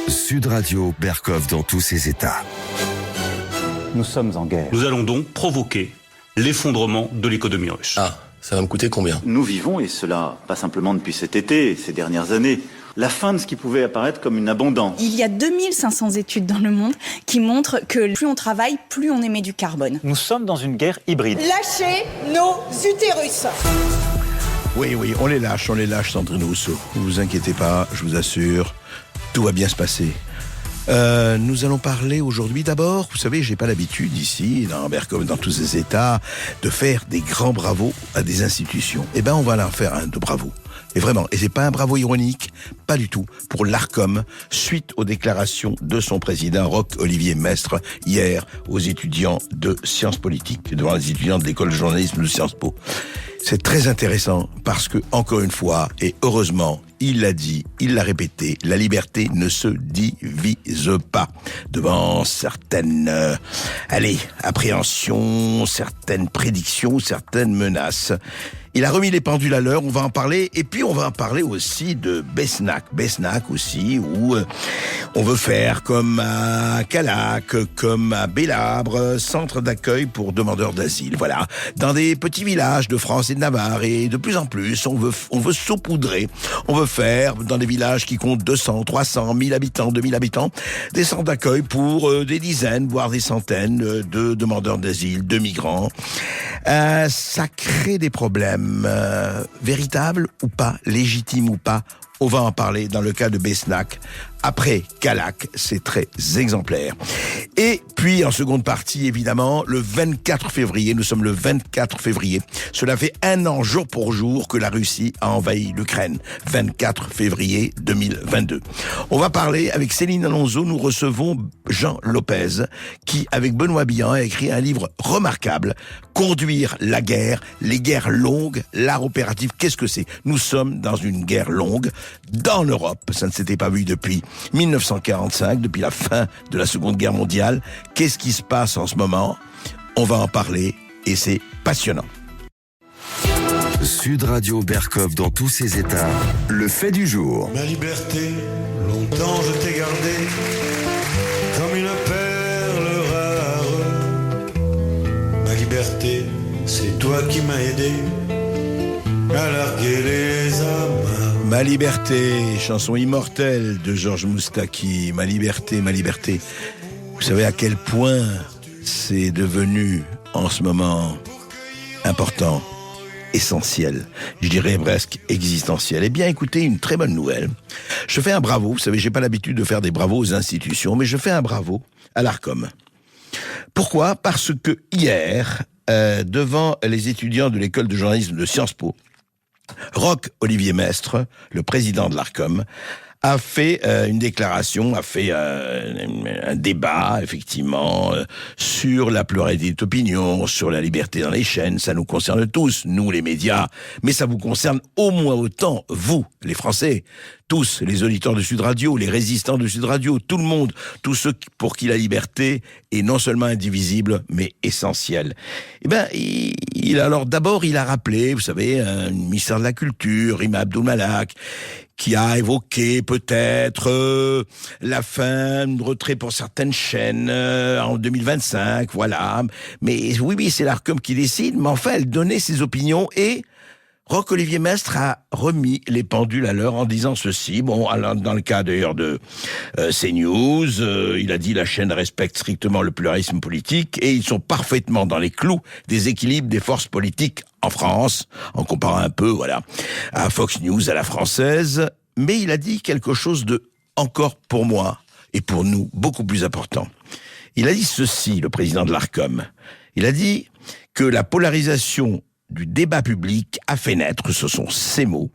Sud Radio, Berkov dans tous ses états. Nous sommes en guerre. Nous allons donc provoquer l'effondrement de l'économie russe. Ah, ça va me coûter combien ? Nous vivons, et cela pas simplement depuis cet été, ces dernières années, la fin de ce qui pouvait apparaître comme une abondance. Il y a 2500 études dans le monde qui montrent que plus on travaille, plus on émet du carbone. Nous sommes dans une guerre hybride. Lâchez nos utérus. Oui, on les lâche, Sandrine Rousseau. Ne vous inquiétez pas, je vous assure, tout va bien se passer. Nous allons parler aujourd'hui d'abord, vous savez, j'ai pas l'habitude ici, dans Berkov, dans tous ces états, de faire des grands bravos à des institutions. Eh ben, on va en faire un de bravo. Et vraiment, et c'est pas un bravo ironique, pas du tout, pour l'Arcom, suite aux déclarations de son président, Roch-Olivier Mestre, hier, aux étudiants de sciences politiques, devant les étudiants de l'école de journalisme de Sciences Po. C'est très intéressant parce que, encore une fois, et heureusement, il l'a dit, il l'a répété, la liberté ne se divise pas. Devant certaines, appréhensions, certaines prédictions, certaines menaces. Il a remis les pendules à l'heure, on va en parler, et puis on va en parler aussi de Besnac. Besnac aussi, où on veut faire comme à Callac, comme à Bélabre, centre d'accueil pour demandeurs d'asile. Voilà, dans des petits villages de France et de Navarre, et de plus en plus, on veut saupoudrer, on veut faire, dans des villages qui comptent 200, 300, 1000 habitants, 2000 habitants, des centres d'accueil pour des dizaines, voire des centaines de demandeurs d'asile, de migrants. Ça crée des problèmes. Véritable ou pas, légitime ou pas, on va en parler dans le cas de Besnac. Après Callac, c'est très exemplaire. Et puis, en seconde partie, évidemment, le 24 février, nous sommes le 24 février. Cela fait 1 an, jour pour jour, que la Russie a envahi l'Ukraine. 24 février 2022. On va parler avec Céline Alonso, nous recevons Jean Lopez, qui, avec Benoît Bihan, a écrit un livre remarquable, Conduire la guerre, les guerres longues, l'art opératif. Qu'est-ce que c'est ? Nous sommes dans une guerre longue, dans l'Europe. Ça ne s'était pas vu depuis 1945, depuis la fin de la Seconde Guerre mondiale. Qu'est-ce qui se passe en ce moment ? On va en parler et c'est passionnant. Sud Radio, Berkov dans tous ses états, le fait du jour. Ma liberté, longtemps je t'ai gardée comme une perle rare. Ma liberté, c'est toi qui m'as aidé à larguer les amarres. Ma liberté, chanson immortelle de Georges Moustaki. Ma liberté, ma liberté. Vous savez à quel point c'est devenu en ce moment important, essentiel, je dirais presque existentiel. Eh bien, écoutez, une très bonne nouvelle. Je fais un bravo, vous savez, j'ai pas l'habitude de faire des bravos aux institutions, mais je fais un bravo à l'Arcom. Pourquoi ? Parce que hier, devant les étudiants de l'école de journalisme de Sciences Po, Roch-Olivier Mestre, le président de l'Arcom, a fait une déclaration, a fait un débat, effectivement, sur la pluralité d'opinion, sur la liberté dans les chaînes. Ça nous concerne tous, nous les médias, mais ça vous concerne au moins autant, vous, les Français, tous, les auditeurs de Sud Radio, les résistants de Sud Radio, tout le monde, tous ceux pour qui la liberté est non seulement indivisible, mais essentielle. Eh ben, d'abord, il a rappelé, vous savez, un ministère de la Culture, Rima Abdul-Malak, qui a évoqué peut-être la fin de retrait pour certaines chaînes en 2025, voilà. Mais oui, c'est l'Arcom qui décide, mais enfin, elle donnait ses opinions et Roch-Olivier Mestre a remis les pendules à l'heure en disant ceci. Bon, dans le cas d'ailleurs de CNews, il a dit la chaîne respecte strictement le pluralisme politique et ils sont parfaitement dans les clous des équilibres des forces politiques en France, en comparant un peu, voilà, à Fox News, à la française. Mais il a dit quelque chose de, encore pour moi et pour nous, beaucoup plus important. Il a dit ceci, le président de l'Arcom. Il a dit que la polarisation du débat public a fait naître, ce sont ses mots,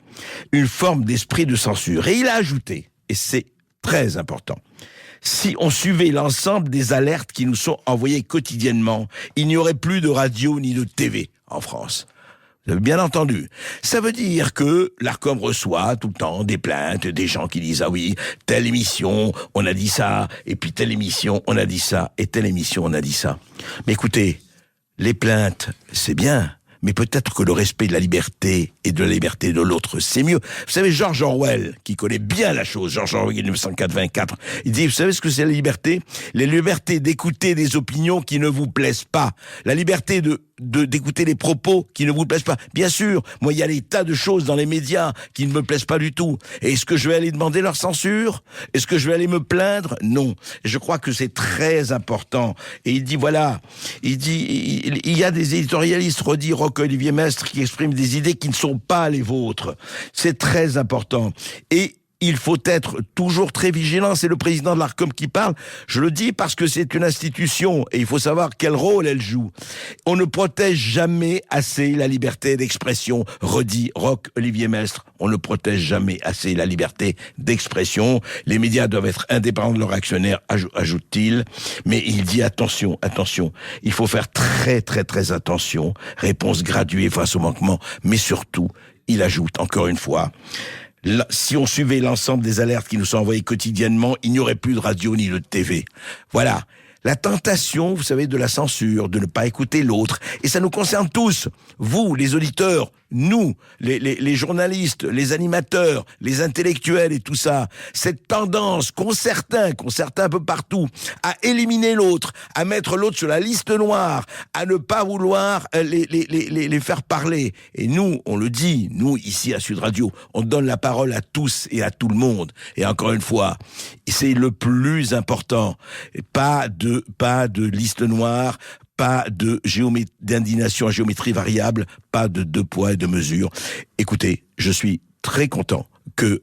une forme d'esprit de censure. Et il a ajouté, et c'est très important, si on suivait l'ensemble des alertes qui nous sont envoyées quotidiennement, il n'y aurait plus de radio ni de TV en France. Vous avez bien entendu. Ça veut dire que l'Arcom reçoit tout le temps des plaintes, des gens qui disent « Ah oui, telle émission, on a dit ça, et puis telle émission, on a dit ça, et telle émission, on a dit ça. » Mais écoutez, les plaintes, c'est bien, mais peut-être que le respect de la liberté et de la liberté de l'autre, c'est mieux. Vous savez, George Orwell, qui connaît bien la chose, George Orwell 1984, il dit, vous savez ce que c'est la liberté? La liberté d'écouter des opinions qui ne vous plaisent pas. La liberté d'écouter les propos qui ne vous plaisent pas. Bien sûr, moi, il y a des tas de choses dans les médias qui ne me plaisent pas du tout. Et est-ce que je vais aller demander leur censure? Est-ce que je vais aller me plaindre? Non. Je crois que c'est très important. Et il dit, voilà, il y a des éditorialistes, redit Roch-Olivier Mestre, qui expriment des idées qui ne sont pas les vôtres. C'est très important. Et il faut être toujours très vigilant. C'est le président de l'Arcom qui parle. Je le dis parce que c'est une institution et il faut savoir quel rôle elle joue. On ne protège jamais assez la liberté d'expression, redit Roch-Olivier Mestre. On ne protège jamais assez la liberté d'expression. Les médias doivent être indépendants de leurs actionnaires, ajoute-t-il. Mais il dit attention. Il faut faire très très très attention. Réponse graduée face au manquement. Mais surtout, il ajoute encore une fois, si on suivait l'ensemble des alertes qui nous sont envoyées quotidiennement, il n'y aurait plus de radio ni de TV. Voilà. La tentation, vous savez, de la censure, de ne pas écouter l'autre. Et ça nous concerne tous. Vous, les auditeurs, nous, les journalistes, les animateurs, les intellectuels et tout ça. Cette tendance qu'ont certains un peu partout, à éliminer l'autre, à mettre l'autre sur la liste noire, à ne pas vouloir les faire parler. Et nous, on le dit, nous, ici à Sud Radio, on donne la parole à tous et à tout le monde. Et encore une fois, c'est le plus important. Pas de liste noire, pas d'indignation à géométrie variable, pas de 2 poids et 2 mesures. Écoutez, je suis très content que,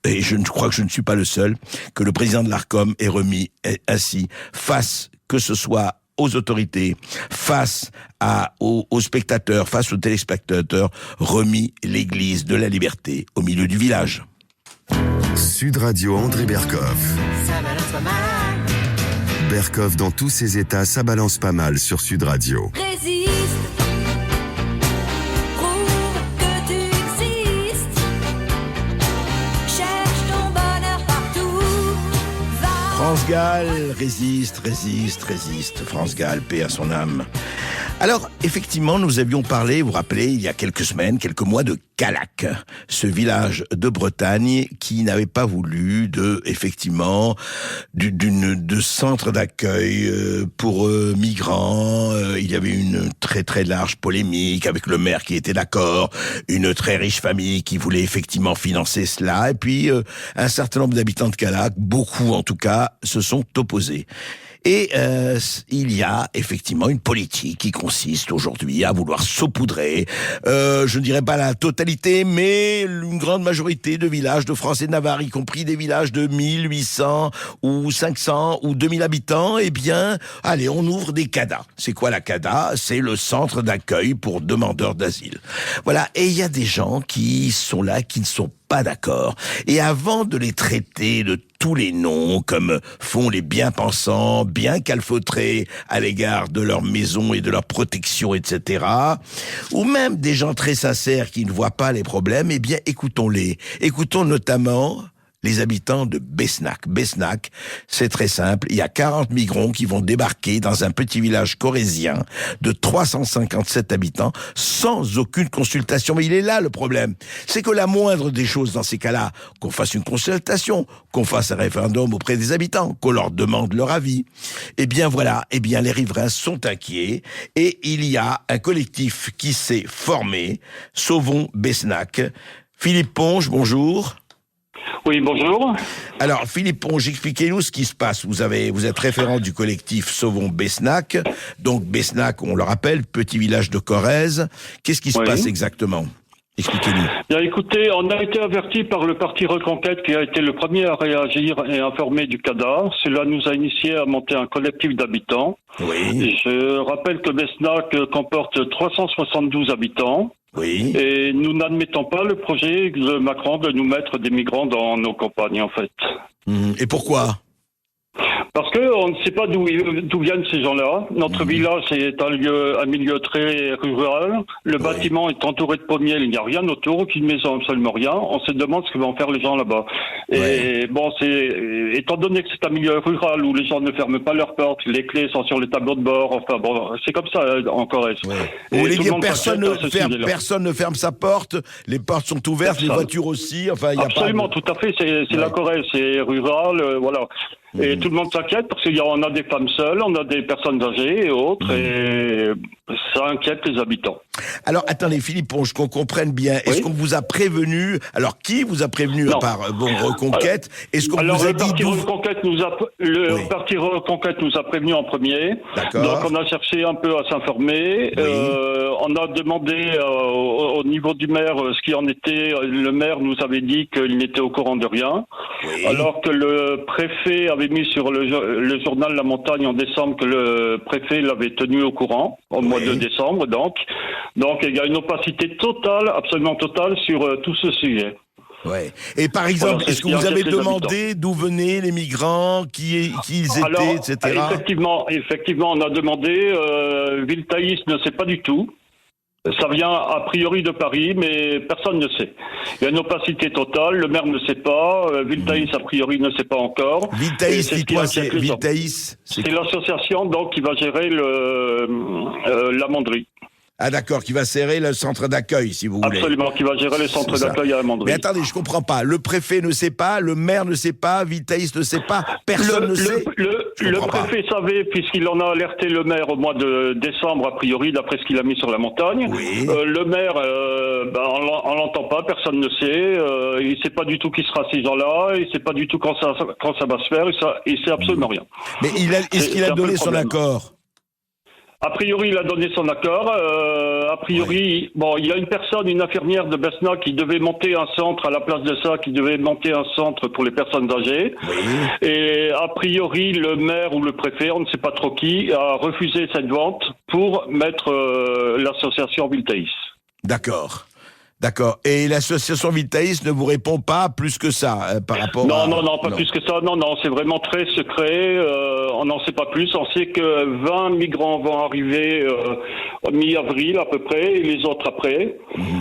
et je crois que je ne suis pas le seul, que le président de l'Arcom ait remis ainsi, face, que ce soit aux autorités, face aux spectateurs, face aux téléspectateurs, remis l'église de la liberté au milieu du village. Sud Radio, André Berkoff. Berkoff dans tous ses états, ça balance pas mal sur Sud Radio. Résiste, prouve que tu existes, cherche ton bonheur partout, va. France Gall, résiste. France Gall, paix à son âme. Alors, effectivement, nous avions parlé, vous vous rappelez, il y a quelques semaines, quelques mois, de Callac, ce village de Bretagne qui n'avait pas voulu de centre d'accueil pour migrants. Il y avait une très très large polémique avec le maire qui était d'accord, une très riche famille qui voulait effectivement financer cela, et puis un certain nombre d'habitants de Callac, beaucoup en tout cas, se sont opposés. Et il y a effectivement une politique qui consiste aujourd'hui à vouloir saupoudrer, je ne dirais pas la totalité, mais une grande majorité de villages de France et de Navarre, y compris des villages de 1800 ou 500 ou 2000 habitants, eh bien, allez, on ouvre des CADA. C'est quoi la CADA? C'est le centre d'accueil pour demandeurs d'asile. Voilà, et il y a des gens qui sont là, qui ne sont pas d'accord. Et avant de les traiter de tous les noms, comme font les bien-pensants, bien calfeutrés à l'égard de leur maison et de leur protection, etc., ou même des gens très sincères qui ne voient pas les problèmes, eh bien, écoutons-les. Écoutons notamment les habitants de Besnac. Besnac, c'est très simple. Il y a 40 migrants qui vont débarquer dans un petit village corrézien de 357 habitants sans aucune consultation. Mais il est là le problème. C'est que la moindre des choses dans ces cas-là, qu'on fasse une consultation, qu'on fasse un référendum auprès des habitants, qu'on leur demande leur avis. Eh bien voilà, eh bien les riverains sont inquiets et il y a un collectif qui s'est formé, Sauvons Besnac. Philippe Ponge, bonjour. Oui, bonjour. Alors, Philippe Ponge, expliquez-nous ce qui se passe. Vous êtes référent du collectif Sauvons Besnac. Donc, Besnac, on le rappelle, petit village de Corrèze. Qu'est-ce qui se passe exactement? Expliquez-nous. Bien, écoutez, on a été avertis par le parti Reconquête qui a été le premier à réagir et informer du CADA. Cela nous a initié à monter un collectif d'habitants. Oui. Je rappelle que Besnac comporte 372 habitants. Oui. Et nous n'admettons pas le projet de Macron de nous mettre des migrants dans nos campagnes, en fait. Et pourquoi? Parce que on ne sait pas d'où viennent ces gens-là. Notre village est un milieu très rural. Le bâtiment est entouré de pommiers, il n'y a rien autour, aucune maison, absolument rien. On se demande ce que vont faire les gens là-bas. Et bon, étant donné que c'est un milieu rural où les gens ne ferment pas leurs portes, les clés sont sur les tableaux de bord, enfin bon, c'est comme ça en Corrèze. Vous voulez dire personne ne ferme sa porte, les portes sont ouvertes, les voitures aussi, enfin il y a absolument, tout à fait, c'est la Corrèze, c'est rural, voilà. Et tout le monde s'inquiète parce qu'on a des femmes seules, on a des personnes âgées et autres, et ça inquiète les habitants. Alors, attendez, Philippe Ponge, qu'on comprenne bien, est-ce qu'on vous a prévenu, alors qui vous a prévenu à part Reconquête, est-ce qu'on vous a dit le Parti Reconquête nous a prévenu en premier, donc on a cherché un peu à s'informer, on a demandé au niveau du maire ce qui en était, le maire nous avait dit qu'il n'était au courant de rien, alors que le préfet avait mis sur le journal La Montagne en décembre que le préfet l'avait tenu au courant, au mois de décembre donc il y a une opacité totale, absolument totale sur tout ce sujet. Ouais. Et par exemple, est-ce que vous avez demandé d'où venaient les migrants, qui ils étaient, etc. Effectivement, on a demandé, Viltaïs ne sait pas du tout. Ça vient a priori de Paris, mais personne ne sait. Il y a une opacité totale, le maire ne sait pas, Viltaïs a priori ne sait pas encore. Viltaïs, dites-moi, c'est Viltaïs, c'est l'association donc qui va gérer la Manderie. Ah d'accord, qui va serrer le centre d'accueil, si vous voulez. Absolument, qui va gérer le centre d'accueil à la Manderie. Mais attendez, je comprends pas. Le préfet ne sait pas, le maire ne sait pas, Viltaïs ne sait pas, personne ne sait. Le préfet savait, puisqu'il en a alerté le maire au mois de décembre, a priori, d'après ce qu'il a mis sur la montagne. Oui. Le maire, on l'entend pas, personne ne sait. Il sait pas du tout qui sera ces gens-là, il sait pas du tout quand ça va se faire, il sait absolument rien. Mais est-ce qu'il a donné son accord ? A priori, il a donné son accord. A priori, il y a une infirmière de Besna qui devait monter un centre à la place de ça, qui devait monter un centre pour les personnes âgées. Oui. Et a priori, le maire ou le préfet, on ne sait pas trop qui, a refusé cette vente pour mettre l'association Viltaïs. D'accord. Et l'association Viltaïs ne vous répond pas plus que ça par rapport Non, pas plus que ça. Non, c'est vraiment très secret. On n'en sait pas plus. On sait que 20 migrants vont arriver mi-avril à peu près, et les autres après.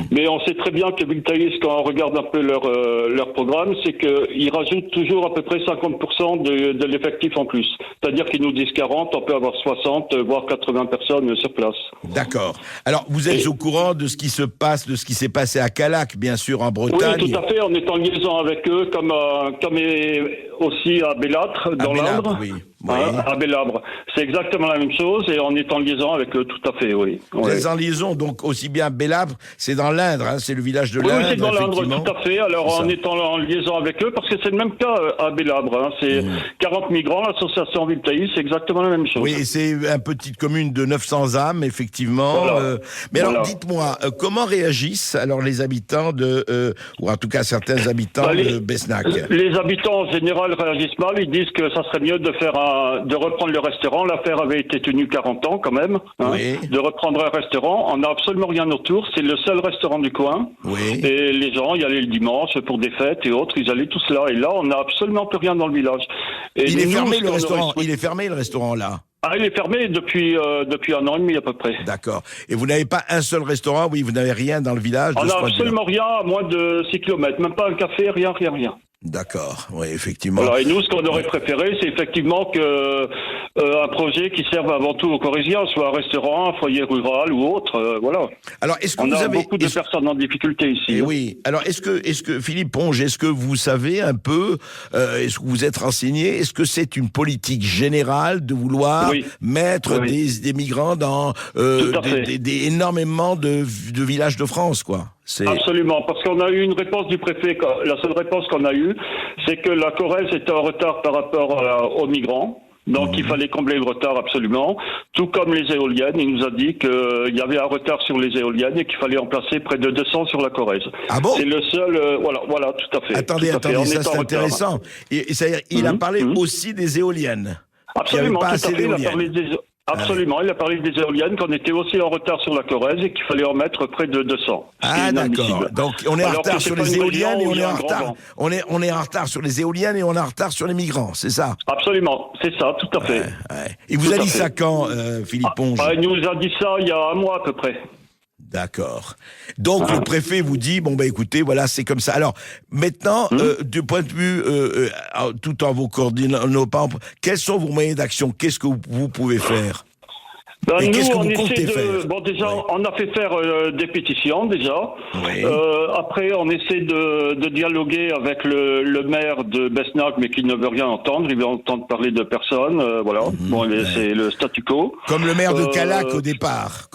Mais on sait très bien que Viltaïs, quand on regarde un peu leur programme, c'est qu'ils rajoutent toujours à peu près 50% de l'effectif en plus. C'est-à-dire qu'ils nous disent 40, on peut avoir 60, voire 80 personnes sur place. D'accord. Alors, vous êtes au courant de ce qui se passe, de ce qui s'est passé à Callac, bien sûr, en Bretagne. Oui, tout à fait. On est en liaison avec eux, comme aussi à Bellâtre, dans l'Indre. Oui. À Bellâtre. C'est exactement la même chose, et on est en liaison avec eux, tout à fait, oui. Vous êtes en liaison, donc aussi bien Bellâtre, c'est dans l'Indre, c'est le village de l'Indre. Oui, c'est dans l'Indre, tout à fait. Alors, on est en liaison avec eux, parce que c'est le même cas à Bellâtre. C'est 40 migrants, l'association Viltaïs, c'est exactement la même chose. Oui, et c'est une petite commune de 900 âmes, effectivement. Voilà. Mais alors, dites-moi, comment réagissent alors les habitants ou en tout cas certains habitants de Besnac? Les habitants, en général, réagissent mal. Ils disent que ça serait mieux de reprendre le restaurant. L'affaire avait été tenue 40 ans, quand même. De reprendre un restaurant. On n'a absolument rien autour. C'est le seul restaurant du coin. Oui. Et les gens y allaient le dimanche pour des fêtes et autres. Ils allaient tous là. Et là, on n'a absolument plus rien dans le village. Et il est fermé, le restaurant. Il est fermé, le restaurant, là. Ah, il est fermé depuis 1 an et demi à peu près. D'accord. Et vous n'avez pas un seul restaurant? Oui, vous n'avez rien dans le village? On n'a absolument rien à moins de 6 km. Même pas un café, rien. D'accord, oui, effectivement. Voilà, et nous, ce qu'on aurait préféré, c'est effectivement que un projet qui serve avant tout aux Corréziens, soit un restaurant, un foyer rural ou autre, voilà. Alors, est-ce que vous avez beaucoup de personnes en difficulté ici. Et oui. Alors, est-ce que Philippe Ponge, est-ce que vous savez un peu, est-ce que vous êtes renseigné, est-ce que c'est une politique générale de vouloir mettre des migrants dans énormément de villages de France, quoi? Absolument, parce qu'on a eu une réponse du préfet. La seule réponse qu'on a eue, c'est que la Corrèze était en retard par rapport aux migrants. Donc il fallait combler le retard absolument, tout comme les éoliennes. Il nous a dit qu'il y avait un retard sur les éoliennes et qu'il fallait en placer près de 200 sur la Corrèze. Ah bon? C'est le seul, voilà, tout à fait. Attendez, ça c'est intéressant. Il a parlé aussi des éoliennes. Absolument, tout à fait. Absolument, il a parlé des éoliennes, qu'on était aussi en retard sur la Corrèze et qu'il fallait en mettre près de 200. Ah d'accord. Donc on est en retard sur les éoliennes et on est en retard. vent. On est en retard sur les éoliennes et on est en retard sur les migrants, c'est ça? Absolument, c'est ça, tout à fait. Il vous a dit ça quand, Philippe Ponge? Il nous a dit ça il y a un mois à peu près. D'accord. Donc le préfet vous dit bon écoutez voilà c'est comme ça. Alors maintenant du point de vue tout en vous coordonnant, quels sont vos moyens d'action? Qu'est-ce que vous pouvez faire? Et nous, qu'est-ce que on vous comptez essaie faire? Bon, déjà, on a fait faire des pétitions, déjà. Oui. Après, on essaie de dialoguer avec le maire de Besnac, mais qui ne veut rien entendre. Il veut entendre parler de personne. Voilà. Bon, c'est le statu quo. Comme le maire de Callac au départ.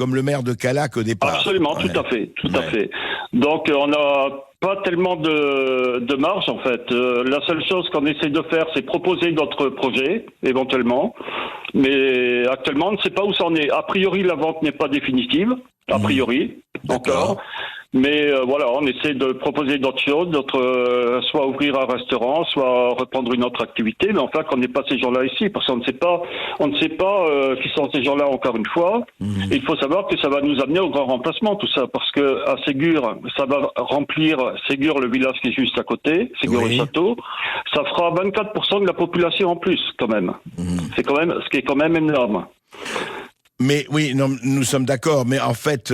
Absolument, tout à fait. Tout à fait. Donc, on a pas tellement de marge, en fait. La seule chose qu'on essaie de faire, c'est proposer notre projet, éventuellement. Mais actuellement, on ne sait pas où ça en est. A priori, la vente n'est pas définitive. A priori, encore. Mais voilà, on essaie de proposer d'autres choses, soit ouvrir un restaurant, soit reprendre une autre activité. Mais enfin, qu'on n'ait pas ces gens-là ici, parce qu'on ne sait pas qui sont ces gens-là encore une fois. Et il faut savoir que ça va nous amener au grand remplacement, tout ça, parce que à Ségur, ça va remplir Ségur, le village qui est juste à côté, Ségur le château. Ça fera 24% de la population en plus, quand même. C'est quand même, ce qui est quand même énorme. Mais oui, non, nous sommes d'accord. Mais en fait,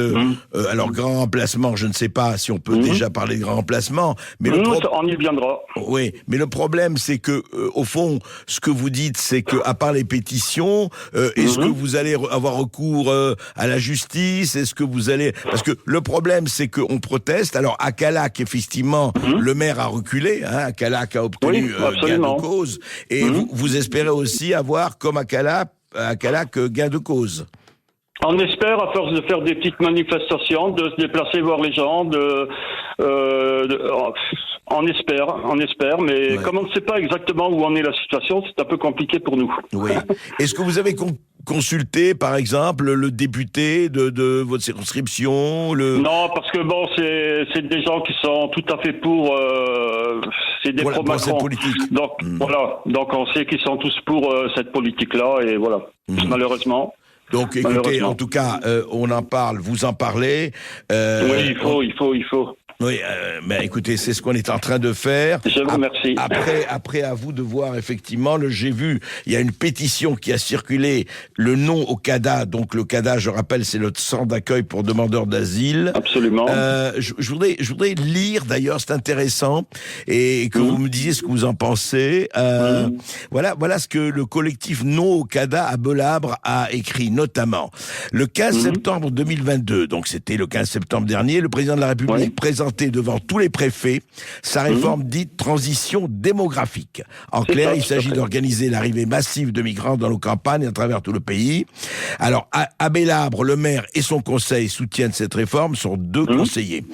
alors grand remplacement, je ne sais pas si on peut déjà parler de grand remplacement. Mais on y viendra. Oui, mais le problème, c'est que au fond, ce que vous dites, c'est que à part les pétitions, est-ce que vous allez avoir recours à la justice? Est-ce que vous allez... Parce que le problème, c'est qu'on proteste. Alors à Callac, effectivement, le maire a reculé. Hein, Callac a obtenu gain de cause. Et vous espérez aussi avoir, comme à Callac, gain de cause. On espère, à force de faire des petites manifestations, de se déplacer voir les gens, on espère, mais comme on ne sait pas exactement où en est la situation, c'est un peu compliqué pour nous. Oui. Est-ce que vous avez consulté, par exemple, le député de votre circonscription? Non, parce que bon, c'est des gens qui sont tout à fait pour... c'est des pro-Macron. Politique. Donc voilà, donc on sait qu'ils sont tous pour cette politique-là, et voilà, malheureusement. Donc écoutez, en tout cas, on en parle, vous en parlez. Oui, il faut. Oui, mais écoutez, c'est ce qu'on est en train de faire. Je vous remercie. Après, à vous de voir, effectivement, j'ai vu, il y a une pétition qui a circulé, le nom au CADA. Donc le CADA, je rappelle, c'est le centre d'accueil pour demandeurs d'asile. Absolument. Je voudrais lire, d'ailleurs, c'est intéressant, et que vous me disiez ce que vous en pensez. Voilà ce que le collectif Non au CADA à Belabre a écrit, notamment. Le 15 septembre 2022, donc c'était le 15 septembre dernier, le président de la République présentait devant tous les préfets sa réforme dite transition démographique. En clair, il s'agit d'organiser l'arrivée massive de migrants dans nos campagnes à travers tout le pays. Alors, à Belabre, le maire et son conseil soutiennent cette réforme, sont deux conseillers.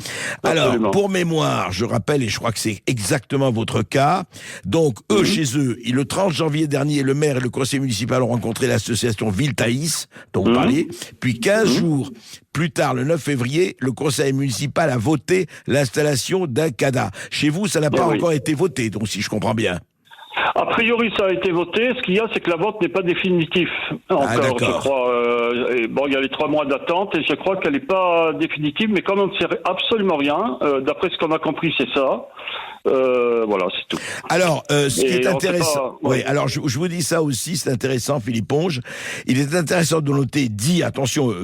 Alors, pour mémoire, je rappelle, et je crois que c'est exactement votre cas, donc chez eux, le 30 janvier dernier, le maire et le conseil municipal ont rencontré l'association Ville Thaïs, dont vous parliez, puis 15 jours plus tard, le 9 février, le conseil municipal a voté l'installation d'un CADA. Chez vous, ça n'a pas encore été voté, donc si je comprends bien. A priori, ça a été voté. Ce qu'il y a, c'est que la vente n'est pas définitive encore, je crois. Il y a les 3 mois d'attente et je crois qu'elle n'est pas définitive, mais comme on ne sait absolument rien, d'après ce qu'on a compris, c'est ça. Voilà, c'est tout. Alors, ce qui est intéressant, alors je vous dis ça aussi, c'est intéressant, Philippe Ponge. Il est intéressant de noter, attention,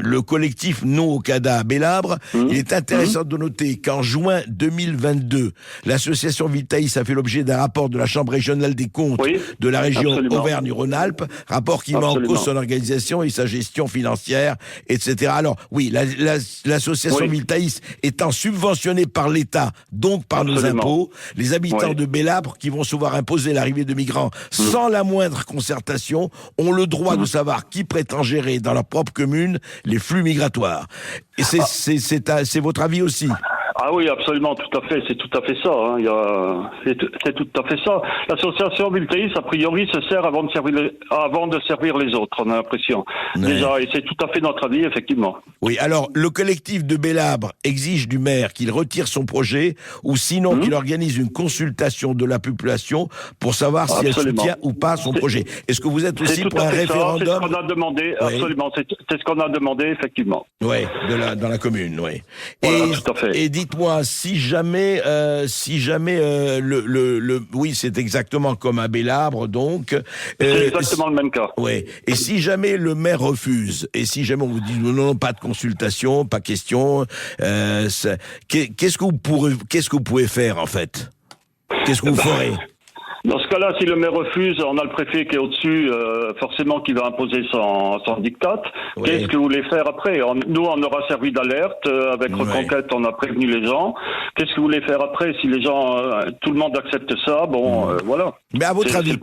le collectif Non au CADA à Belabre, il est intéressant de noter qu'en juin 2022, l'association Ville Thaïs a fait l'objet d'un rapport de la Chambre régionale des comptes de la région Auvergne-Rhône-Alpes, rapport qui met en cause son organisation et sa gestion financière, etc. Alors, oui, l'association Ville Thaïs étant subventionnée par l'État, donc par nos impôts, les habitants de Belabre qui vont se voir imposer l'arrivée de migrants sans la moindre concertation ont le droit de savoir qui prétend gérer dans leur propre commune les flux migratoires. Et c'est votre avis aussi? Ah oui, absolument, tout à fait, c'est tout à fait ça. Hein. C'est tout à fait ça. L'association Vultéis, a priori, se sert avant de servir les autres, on a l'impression. Ouais. Déjà, et c'est tout à fait notre avis, effectivement. Oui, alors, le collectif de Bélabre exige du maire qu'il retire son projet, ou sinon qu'il organise une consultation de la population pour savoir si elle soutient ou pas son projet. Est-ce que vous êtes aussi pour un référendum? C'est ce qu'on a demandé, absolument, c'est ce qu'on a demandé, effectivement. Oui, dans la commune, oui. Voilà, tout à fait. Et dites-moi, si jamais oui, c'est exactement comme à Bélabre, donc. C'est exactement le même cas. Oui. Et si jamais le maire refuse, et si jamais on vous dit non, pas de consultation, pas question, qu'est-ce que vous pouvez faire en fait? Qu'est-ce que vous ferez? Dans ce cas-là, si le maire refuse, on a le préfet qui est au-dessus, forcément qui va imposer son diktat. Oui. Qu'est-ce que vous voulez faire après? Nous, on aura servi d'alerte. Avec Reconquête, on a prévenu les gens. Qu'est-ce que vous voulez faire après? Si les gens, tout le monde accepte ça, voilà. Mais à votre avis,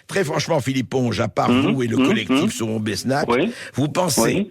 très franchement, Philippe Ponge, à part vous et le collectif Sauvons Besnac, vous pensez...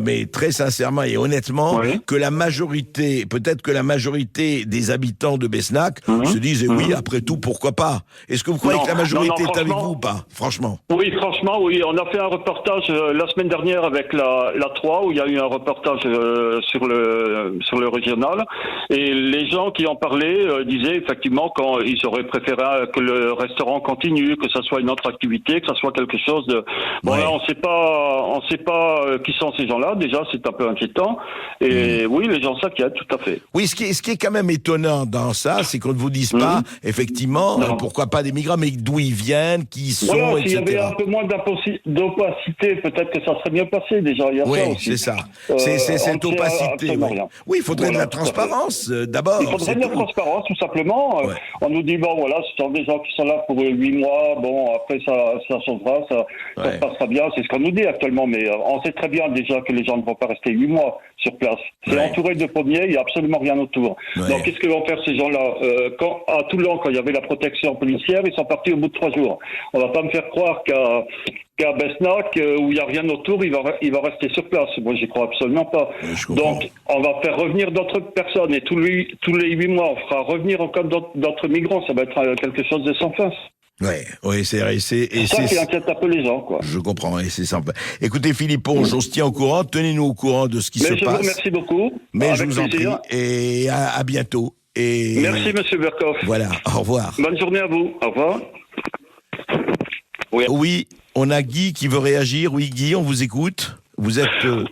mais très sincèrement et honnêtement, que la majorité, peut-être que la majorité des habitants de Besnac se disent oui, après tout, pourquoi pas? Est-ce que vous croyez que la majorité est avec vous ou pas? Franchement. Oui, franchement, oui. On a fait un reportage la semaine dernière avec la 3, où il y a eu un reportage sur le régional, et les gens qui en parlaient disaient effectivement qu'ils auraient préféré que le restaurant continue, que ça soit une autre activité, que ça soit quelque chose de... Bon, là, on sait pas qui sont ces gens-là, déjà, c'est un peu inquiétant. Et oui, les gens s'inquiètent, tout à fait. Oui, ce qui est quand même étonnant dans ça, c'est qu'on ne vous dise pas, effectivement, pourquoi pas des migrants, mais d'où ils viennent, qui ils sont, voilà, etc. S'il y avait un peu moins d'opacité, peut-être que ça serait mieux passé, déjà. Il y a ça aussi. C'est ça. C'est cette opacité. Oui, il faudrait de la transparence, d'abord. Il faudrait de la transparence, tout simplement. On nous dit, bon, voilà, ce sont des gens qui sont là pour 8 mois, bon, après, ça changera, ça se passera bien, c'est ce qu'on nous dit actuellement, mais on sait très bien déjà que les gens ne vont pas rester 8 mois sur place. C'est entouré de pommiers, il n'y a absolument rien autour. Donc qu'est-ce que vont faire ces gens-là? À Toulon, quand il y avait la protection policière, ils sont partis au bout de 3 jours. On ne va pas me faire croire qu'à Besnac, où il n'y a rien autour, il va rester sur place. Moi, j'y crois absolument pas. Donc, on va faire revenir d'autres personnes, et tous les 8 mois, on fera revenir encore d'autres migrants. Ça va être quelque chose de sans fin. Oui, c'est vrai. C'est ça qui inquiète un peu les gens, quoi. Je comprends, et c'est simple. Écoutez, Philippe Ponge, on se tient au courant, tenez-nous au courant de ce qui se passe. Je vous remercie beaucoup. Mais je vous en prie, et à bientôt. Merci, monsieur Berkoff. Voilà, au revoir. Bonne journée à vous. Au revoir. Oui, on a Guy qui veut réagir. Oui, Guy, on vous écoute. Vous êtes...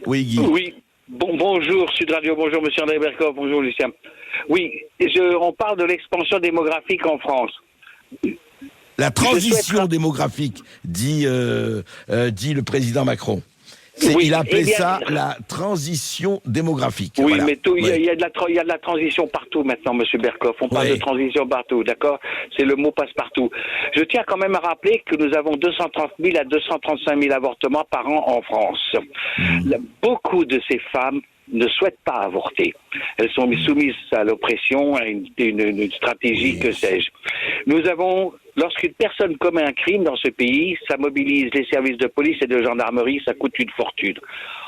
oui, Guy. Oui. Bonjour, Sud Radio. Bonjour, monsieur André Berkoff. Bonjour, Lucien. Oui, on parle de l'expansion démographique en France. La transition démographique, dit le président Macron. Il a appelé ça la transition démographique. Oui, voilà. Mais il y a de la transition partout maintenant, monsieur Berkoff. On parle de transition partout, d'accord? C'est le mot passe-partout. Je tiens quand même à rappeler que nous avons 230 000 à 235 000 avortements par an en France. Beaucoup de ces femmes ne souhaitent pas avorter. Elles sont soumises à l'oppression, à une stratégie, que sais-je. Nous avons, lorsqu'une personne commet un crime dans ce pays, ça mobilise les services de police et de gendarmerie, ça coûte une fortune.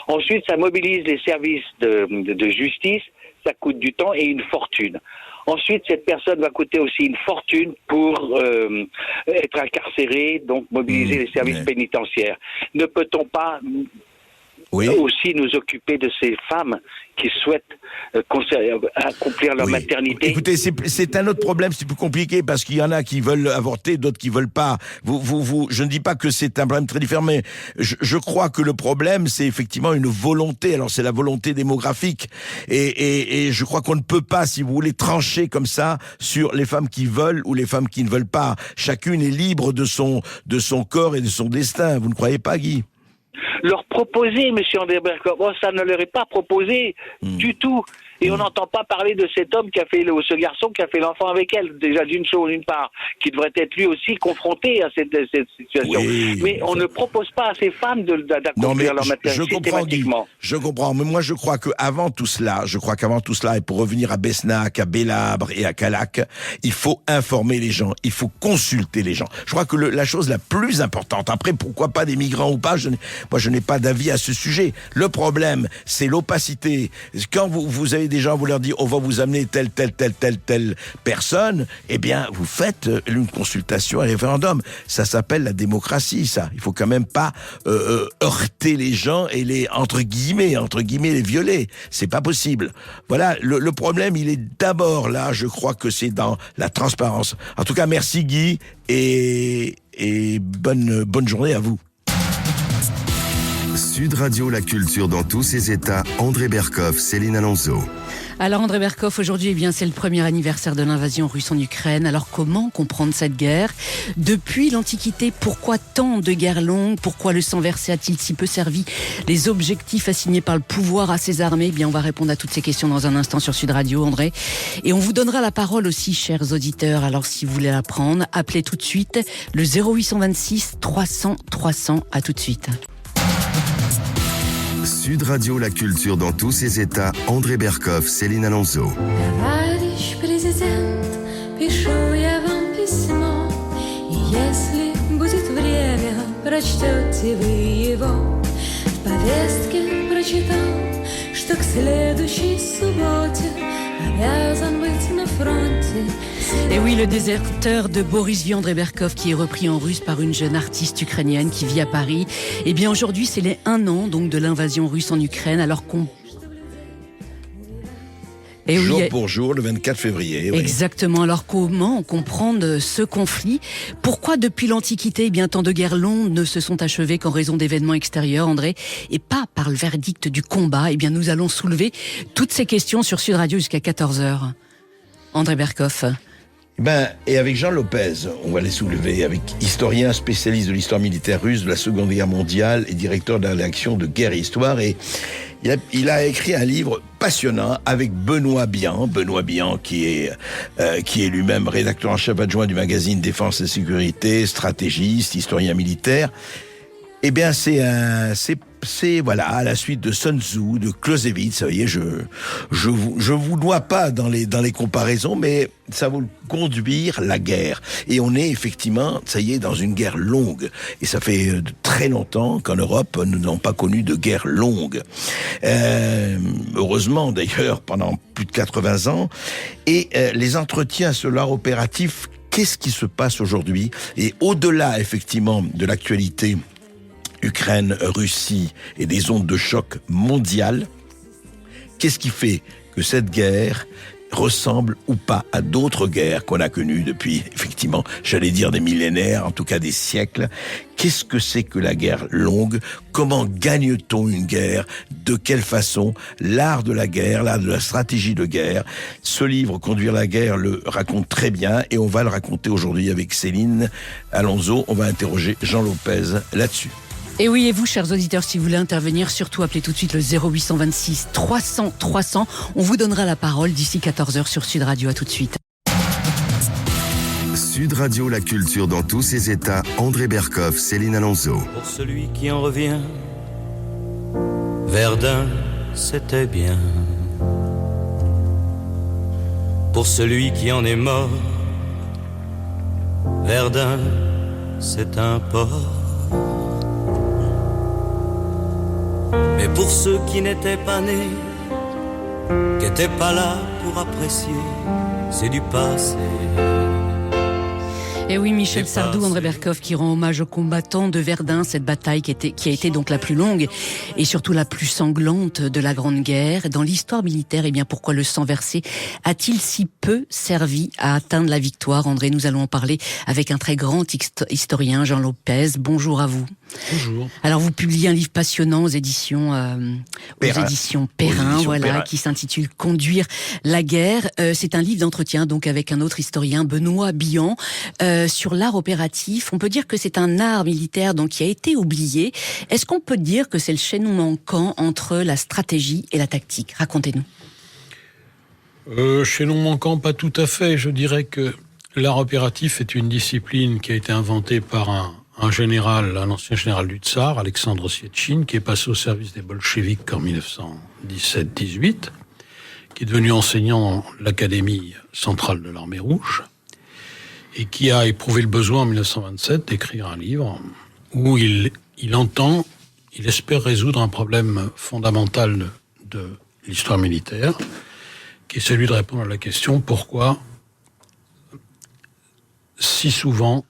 Ensuite, ça mobilise les services de justice, ça coûte du temps et une fortune. Ensuite, cette personne va coûter aussi une fortune pour être incarcérée, donc mobiliser les services pénitentiaires. Ne peut-on pas aussi nous occuper de ces femmes qui souhaitent accomplir leur maternité? Écoutez, c'est un autre problème, c'est plus compliqué parce qu'il y en a qui veulent avorter, d'autres qui veulent pas. Je ne dis pas que c'est un problème très différent, mais je crois que le problème, c'est effectivement une volonté. Alors c'est la volonté démographique, et je crois qu'on ne peut pas, si vous voulez, trancher comme ça sur les femmes qui veulent ou les femmes qui ne veulent pas. Chacune est libre de son corps et de son destin. Vous ne croyez pas, Guy? Leur proposer, monsieur André Berkoff, ça ne leur est pas proposé du tout. Et on n'entend pas parler de cet homme ce garçon qui a fait l'enfant avec elle. Déjà d'une part, qui devrait être lui aussi confronté à cette situation. Mais on ne propose pas à ces femmes d'accomplir leur maternité systématiquement. Je comprends, mais moi je crois qu'avant tout cela, et pour revenir à Besnac, à Bélabre et à Callac, il faut informer les gens, il faut consulter les gens. Je crois que la chose la plus importante, après pourquoi pas des migrants ou pas, moi je n'ai pas d'avis à ce sujet. Le problème, c'est l'opacité. Quand vous avez des gens, vous leur dites, on va vous amener telle personne, eh bien, vous faites une consultation, un référendum. Ça s'appelle la démocratie, ça. Il faut quand même pas heurter les gens et les, entre guillemets, les violer. C'est pas possible. Voilà, le problème, il est d'abord là, je crois que c'est dans la transparence. En tout cas, merci Guy, et bonne journée à vous. Sud Radio, la culture dans tous ses états. André Berkoff, Céline Alonso. Alors André Berkoff, aujourd'hui, eh bien, c'est le premier anniversaire de l'invasion russe en Ukraine. Alors comment comprendre cette guerre ? Depuis l'Antiquité, pourquoi tant de guerres longues ? Pourquoi le sang versé a-t-il si peu servi les objectifs assignés par le pouvoir à ses armées ? Eh bien, on va répondre à toutes ces questions dans un instant sur Sud Radio, André. Et on vous donnera la parole aussi, chers auditeurs. Alors si vous voulez la prendre, appelez tout de suite le 0826 300 300. À tout de suite. Sud Radio, la culture dans tous ses états. André Berkoff, Céline Alonso. Товарищ президент, пишу я вам письмо, и если будет время, прочтете вы его. В повестке прочитал, что к следующей субботе обязан быть на фронте. Et oui, le déserteur de Boris V. André Berkoff, qui est repris en russe par une jeune artiste ukrainienne qui vit à Paris. Eh bien, aujourd'hui, c'est les 1 an donc de l'invasion russe en Ukraine, alors qu'on... Et jour pour jour, le 24 février. Exactement. Oui. Alors comment comprendre ce conflit ? Pourquoi depuis l'Antiquité, eh bien tant de guerres longues ne se sont achevées qu'en raison d'événements extérieurs, André, et pas par le verdict du combat ? Eh bien, nous allons soulever toutes ces questions sur Sud Radio jusqu'à 14h. André Berkoff. Et avec Jean Lopez, on va les soulever, avec historien spécialiste de l'histoire militaire russe de la Seconde Guerre mondiale et directeur de la rédaction de Guerre et Histoire. Et il a écrit un livre passionnant avec Benoît Bihan qui est lui-même rédacteur en chef adjoint du magazine Défense et Sécurité, stratégiste, historien militaire. Eh bien, c'est voilà, à la suite de Sun Tzu, de Clausewitz. Vous voyez, je vous noie pas dans les comparaisons, mais ça va conduire la guerre. Et on est effectivement, ça y est, dans une guerre longue. Et ça fait très longtemps qu'en Europe, nous n'avons pas connu de guerre longue. Heureusement, d'ailleurs, pendant plus de 80 ans. Et les entretiens sur l'art opératif, qu'est-ce qui se passe aujourd'hui ? Et au-delà, effectivement, de l'actualité Ukraine, Russie et des ondes de choc mondiales, qu'est-ce qui fait que cette guerre ressemble ou pas à d'autres guerres qu'on a connues depuis, effectivement, j'allais dire des millénaires, en tout cas des siècles ? Qu'est-ce que c'est que la guerre longue ? Comment gagne-t-on une guerre ? De quelle façon ? L'art de la guerre, l'art de la stratégie de guerre. Ce livre, Conduire la guerre, le raconte très bien et on va le raconter aujourd'hui avec Céline Alonso. On va interroger Jean Lopez là-dessus. Et oui, et vous, chers auditeurs, si vous voulez intervenir, surtout appelez tout de suite le 0826 300 300. On vous donnera la parole d'ici 14h sur Sud Radio. À tout de suite. Sud Radio, la culture dans tous ses états. André Berkoff, Céline Alonso. Pour celui qui en revient, Verdun, c'était bien. Pour celui qui en est mort, Verdun, c'est un port. Mais pour ceux qui n'étaient pas nés, qui n'étaient pas là pour apprécier, c'est du passé. Et oui, Michel Sardou, André Berkoff qui rend hommage aux combattants de Verdun, cette bataille qui a été donc la plus longue et surtout la plus sanglante de la Grande Guerre. Dans l'histoire militaire, eh bien, pourquoi le sang versé a-t-il si peu servi à atteindre la victoire ? André, nous allons en parler avec un très grand historien, Jean Lopez. Bonjour à vous. Bonjour. Alors, vous publiez un livre passionnant aux éditions Perrin, voilà, qui s'intitule Conduire la guerre. C'est un livre d'entretien, donc, avec un autre historien, Benoît Bihan, sur l'art opératif. On peut dire que c'est un art militaire, donc, qui a été oublié. Est-ce qu'on peut dire que c'est le chaînon manquant entre la stratégie et la tactique ? Racontez-nous. Chaînon manquant, pas tout à fait. Je dirais que l'art opératif est une discipline qui a été inventée par un général, un ancien général du Tsar, Alexandre Osietchine, qui est passé au service des bolcheviks en 1917-18, qui est devenu enseignant dans l'Académie centrale de l'armée rouge, et qui a éprouvé le besoin en 1927 d'écrire un livre où il espère résoudre un problème fondamental de l'histoire militaire, qui est celui de répondre à la question pourquoi, si souvent,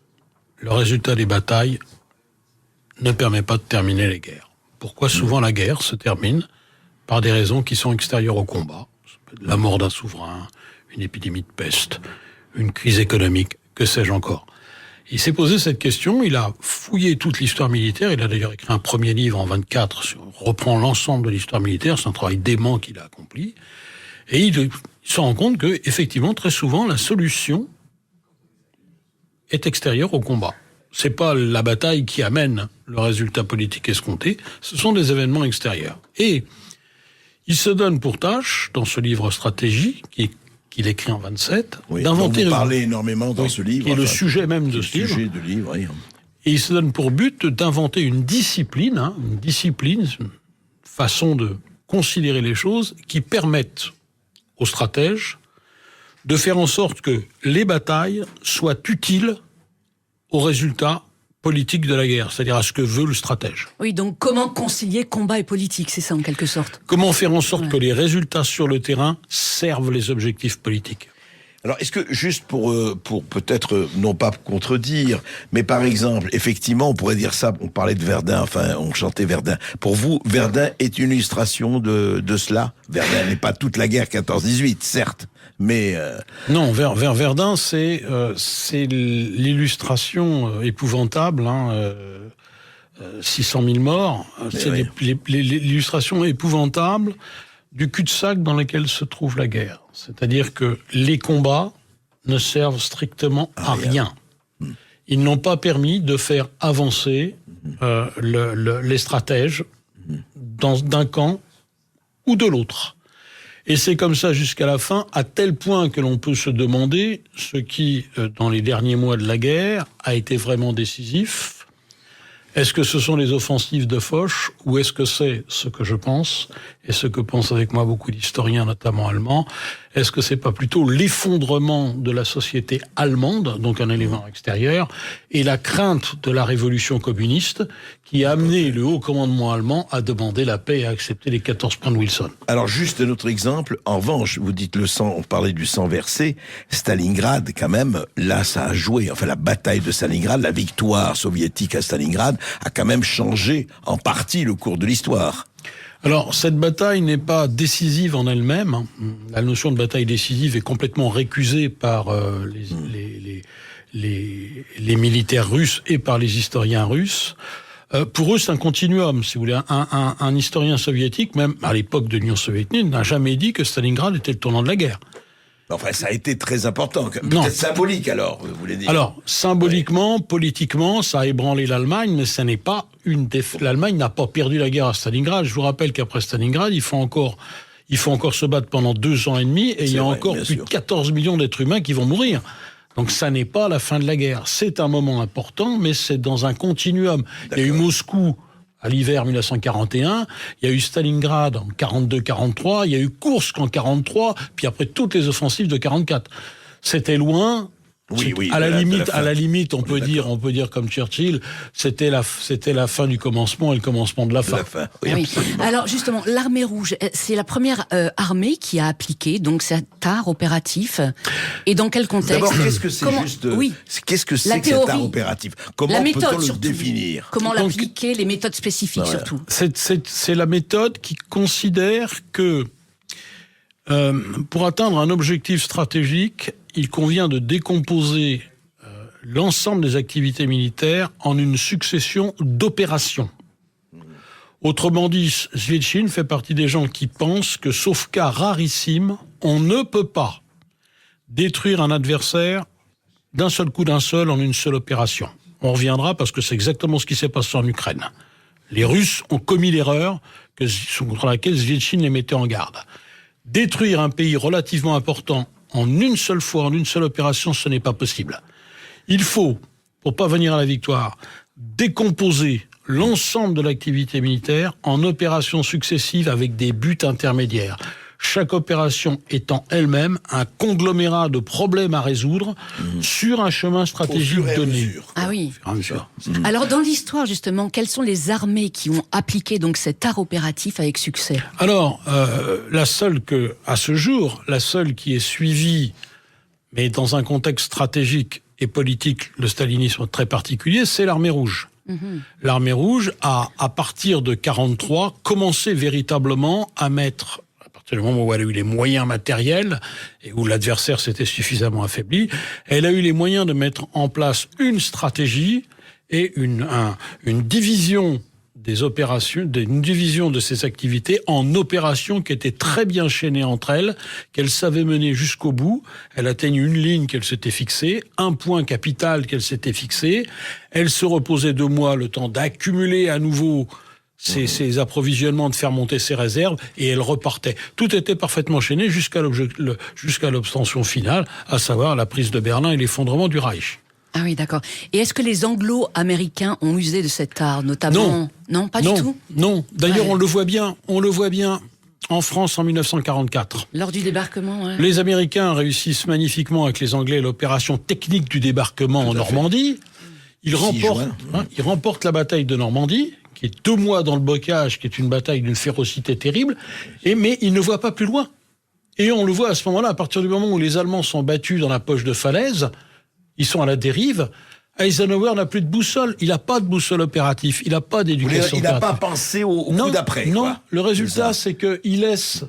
le résultat des batailles ne permet pas de terminer les guerres. Pourquoi souvent la guerre se termine par des raisons qui sont extérieures au combat. La mort d'un souverain, une épidémie de peste, une crise économique, que sais-je encore. Il s'est posé cette question, il a fouillé toute l'histoire militaire, il a d'ailleurs écrit un premier livre en 24, reprend l'ensemble de l'histoire militaire, c'est un travail dément qu'il a accompli, et il se rend compte que, effectivement, très souvent, la solution est extérieure au combat. C'est pas la bataille qui amène le résultat politique escompté, ce sont des événements extérieurs. Et il se donne pour tâche, dans ce livre Stratégie, qu'il écrit en 27, d'inventer... Vous parlez énormément dans ce livre. Qui est le sujet même de ce livre. Et il se donne pour but d'inventer une discipline, une façon de considérer les choses qui permettent aux stratèges de faire en sorte que les batailles soient utiles au résultat politique de la guerre, c'est-à-dire à ce que veut le stratège. Oui, donc comment concilier combat et politique, c'est ça en quelque sorte. Comment faire en sorte que les résultats sur le terrain servent les objectifs politiques. Alors, est-ce que, juste pour peut-être, non pas contredire, mais par exemple, effectivement, on pourrait dire ça, on parlait de Verdun, enfin, on chantait Verdun. Pour vous, Verdun est une illustration de cela? Verdun n'est pas toute la guerre 14-18, certes, mais... Non, Verdun, c'est l'illustration épouvantable, 600 000 morts, c'est l'illustration épouvantable du cul-de-sac dans lequel se trouve la guerre. C'est-à-dire que les combats ne servent strictement à rien. Ils n'ont pas permis de faire avancer les stratèges d'un camp ou de l'autre. Et c'est comme ça jusqu'à la fin, à tel point que l'on peut se demander ce qui, dans les derniers mois de la guerre, a été vraiment décisif. Est-ce que ce sont les offensives de Foch ou est-ce que c'est ce que je pense et ce que pensent avec moi beaucoup d'historiens, notamment allemands? Est-ce que c'est pas plutôt l'effondrement de la société allemande, donc un élément extérieur, et la crainte de la révolution communiste qui a amené le haut commandement allemand à demander la paix et à accepter les 14 points de Wilson? Alors juste un autre exemple, en revanche, vous dites le sang, on parlait du sang versé, Stalingrad quand même, là ça a joué, enfin la bataille de Stalingrad, la victoire soviétique à Stalingrad a quand même changé en partie le cours de l'histoire. Alors, cette bataille n'est pas décisive en elle-même. La notion de bataille décisive est complètement récusée par les militaires russes et par les historiens russes. Pour eux, c'est un continuum, si vous voulez. Un historien soviétique, même à l'époque de l'Union soviétique, n'a jamais dit que Stalingrad était le tournant de la guerre. Enfin, ça a été très important. Peut-être symbolique, alors, vous voulez dire. Alors, symboliquement, politiquement, ça a ébranlé l'Allemagne, mais ce n'est pas une défaite. L'Allemagne n'a pas perdu la guerre à Stalingrad. Je vous rappelle qu'après Stalingrad, il faut encore se battre pendant 2 ans et demi, et il y a encore plus de 14 millions d'êtres humains qui vont mourir. Donc ça n'est pas la fin de la guerre. C'est un moment important, mais c'est dans un continuum. Il y a eu Moscou à l'hiver 1941, il y a eu Stalingrad en 42-43, il y a eu Koursk en 43, puis après toutes les offensives de 44. C'était loin. Oui, à la limite, on peut dire comme Churchill, c'était la fin du commencement et le commencement de la fin. Oui. Alors justement, l'armée rouge, c'est la première armée qui a appliqué donc cet art opératif. Et dans quel contexte? D'abord, qu'est-ce que c'est qu'est-ce que c'est que cet art opératif? Comment peut-on le définir? Comment l'appliquer, les méthodes spécifiques surtout? C'est la méthode qui considère que pour atteindre un objectif stratégique, il convient de décomposer l'ensemble des activités militaires en une succession d'opérations. Autrement dit, Zvietchine fait partie des gens qui pensent que, sauf cas rarissime, on ne peut pas détruire un adversaire d'un seul coup en une seule opération. On reviendra parce que c'est exactement ce qui s'est passé en Ukraine. Les Russes ont commis l'erreur contre laquelle Zvietchine les mettait en garde. Détruire un pays relativement important en une seule fois, en une seule opération, ce n'est pas possible. Il faut, pour parvenir à la victoire, décomposer l'ensemble de l'activité militaire en opérations successives avec des buts intermédiaires. chaque opération étant elle-même un conglomérat de problèmes à résoudre sur un chemin stratégique donné. Ah oui. Alors dans l'histoire justement, quelles sont les armées qui ont appliqué donc cet art opératif avec succès? Alors la seule qui est suivie, mais dans un contexte stratégique et politique, le stalinisme très particulier, c'est l'armée rouge. L'armée rouge a, à partir de 1943, commencé véritablement à mettre, à partir du moment où elle a eu les moyens matériels et où l'adversaire s'était suffisamment affaibli, elle a eu les moyens de mettre en place une stratégie et une division des opérations, une division de ces activités en opérations qui étaient très bien chaînées entre elles, qu'elle savait mener jusqu'au bout. Elle atteignait une ligne qu'elle s'était fixée, un point capital qu'elle s'était fixé. Elle se reposait 2 mois, le temps d'accumuler à nouveau ses approvisionnements, de faire monter ses réserves, et elle repartait. Tout était parfaitement chaîné jusqu'à l'obtention finale, à savoir la prise de Berlin et l'effondrement du Reich. Ah oui, d'accord. Et est-ce que les Anglo-Américains ont usé de cet art, notamment? Non, pas du tout. Non. D'ailleurs, on le voit bien en France en 1944. Lors du débarquement, ouais. Les Américains réussissent magnifiquement avec les Anglais l'opération technique du débarquement en Normandie. Ils remportent la bataille de Normandie, qui est 2 mois dans le bocage, qui est une bataille d'une férocité terrible, mais ils ne voient pas plus loin. Et on le voit à ce moment-là, à partir du moment où les Allemands sont battus dans la poche de falaise, ils sont à la dérive. Eisenhower n'a plus de boussole. Il n'a pas de boussole opérative. Il n'a pas d'éducation. Il n'a pas pensé au coup d'après. Non, le résultat, c'est qu'il laisse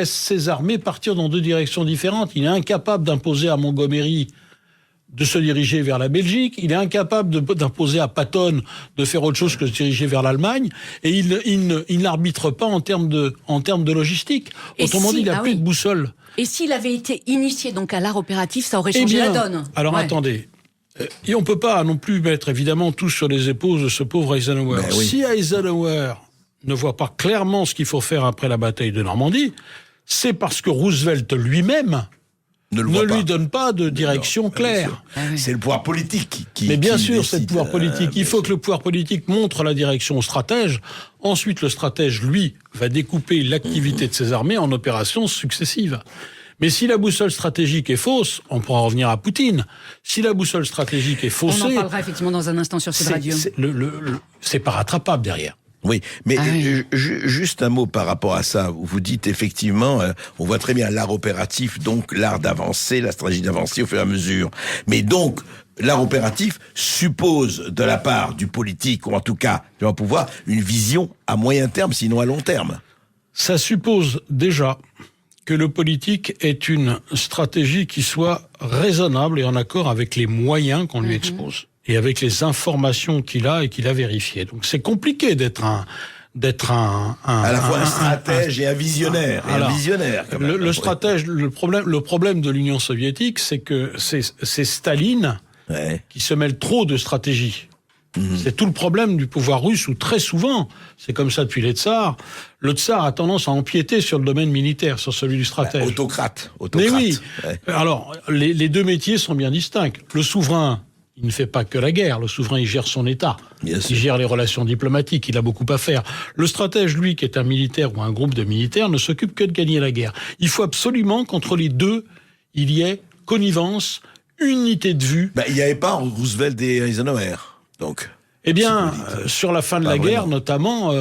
ses armées partir dans 2 directions différentes. Il est incapable d'imposer à Montgomery de se diriger vers la Belgique. Il est incapable d'imposer à Patton de faire autre chose que de se diriger vers l'Allemagne. Et il n'arbitre pas en termes de logistique. Autrement dit, il n'a plus de boussole. Et s'il avait été initié donc à l'art opératif, ça aurait changé la donne. Alors attendez, et on peut pas non plus mettre évidemment tout sur les épaules de ce pauvre Eisenhower. Si Eisenhower ne voit pas clairement ce qu'il faut faire après la bataille de Normandie, c'est parce que Roosevelt lui-même ne lui donne pas de direction claire. C'est le pouvoir politique qui Mais bien sûr, décide, c'est le pouvoir politique. Il faut que le pouvoir politique montre la direction au stratège. Ensuite, le stratège, lui, va découper l'activité de ses armées en opérations successives. Mais si la boussole stratégique est fausse, on pourra revenir à Poutine. Si la boussole stratégique est faussée... On en parlera effectivement dans un instant sur cette radio. C'est pas rattrapable derrière. Oui, mais juste un mot par rapport à ça. Vous dites effectivement, on voit très bien l'art opératif, donc l'art d'avancer, la stratégie d'avancer au fur et à mesure. Mais donc, l'art opératif suppose de la part du politique, ou en tout cas du pouvoir, une vision à moyen terme, sinon à long terme. Ça suppose déjà que le politique ait une stratégie qui soit raisonnable et en accord avec les moyens qu'on lui expose. Et avec les informations qu'il a et qu'il a vérifiées. Donc c'est compliqué d'être à la fois un stratège et un visionnaire. Le stratège, le problème de l'Union soviétique, c'est que c'est Staline qui se mêle trop de stratégie. C'est tout le problème du pouvoir russe où très souvent, c'est comme ça depuis les tsars, le tsar a tendance à empiéter sur le domaine militaire, sur celui du stratège. Autocrate. Mais oui. Alors, les 2 métiers sont bien distincts. Le souverain, il ne fait pas que la guerre. Le souverain, il gère son État. Il gère les relations diplomatiques. Il a beaucoup à faire. Le stratège, lui, qui est un militaire ou un groupe de militaires, ne s'occupe que de gagner la guerre. Il faut absolument qu'entre les deux, il y ait connivence, unité de vue. Il n'y avait pas Roosevelt et Eisenhower, donc. Eh bien, sur la fin de la guerre, notamment,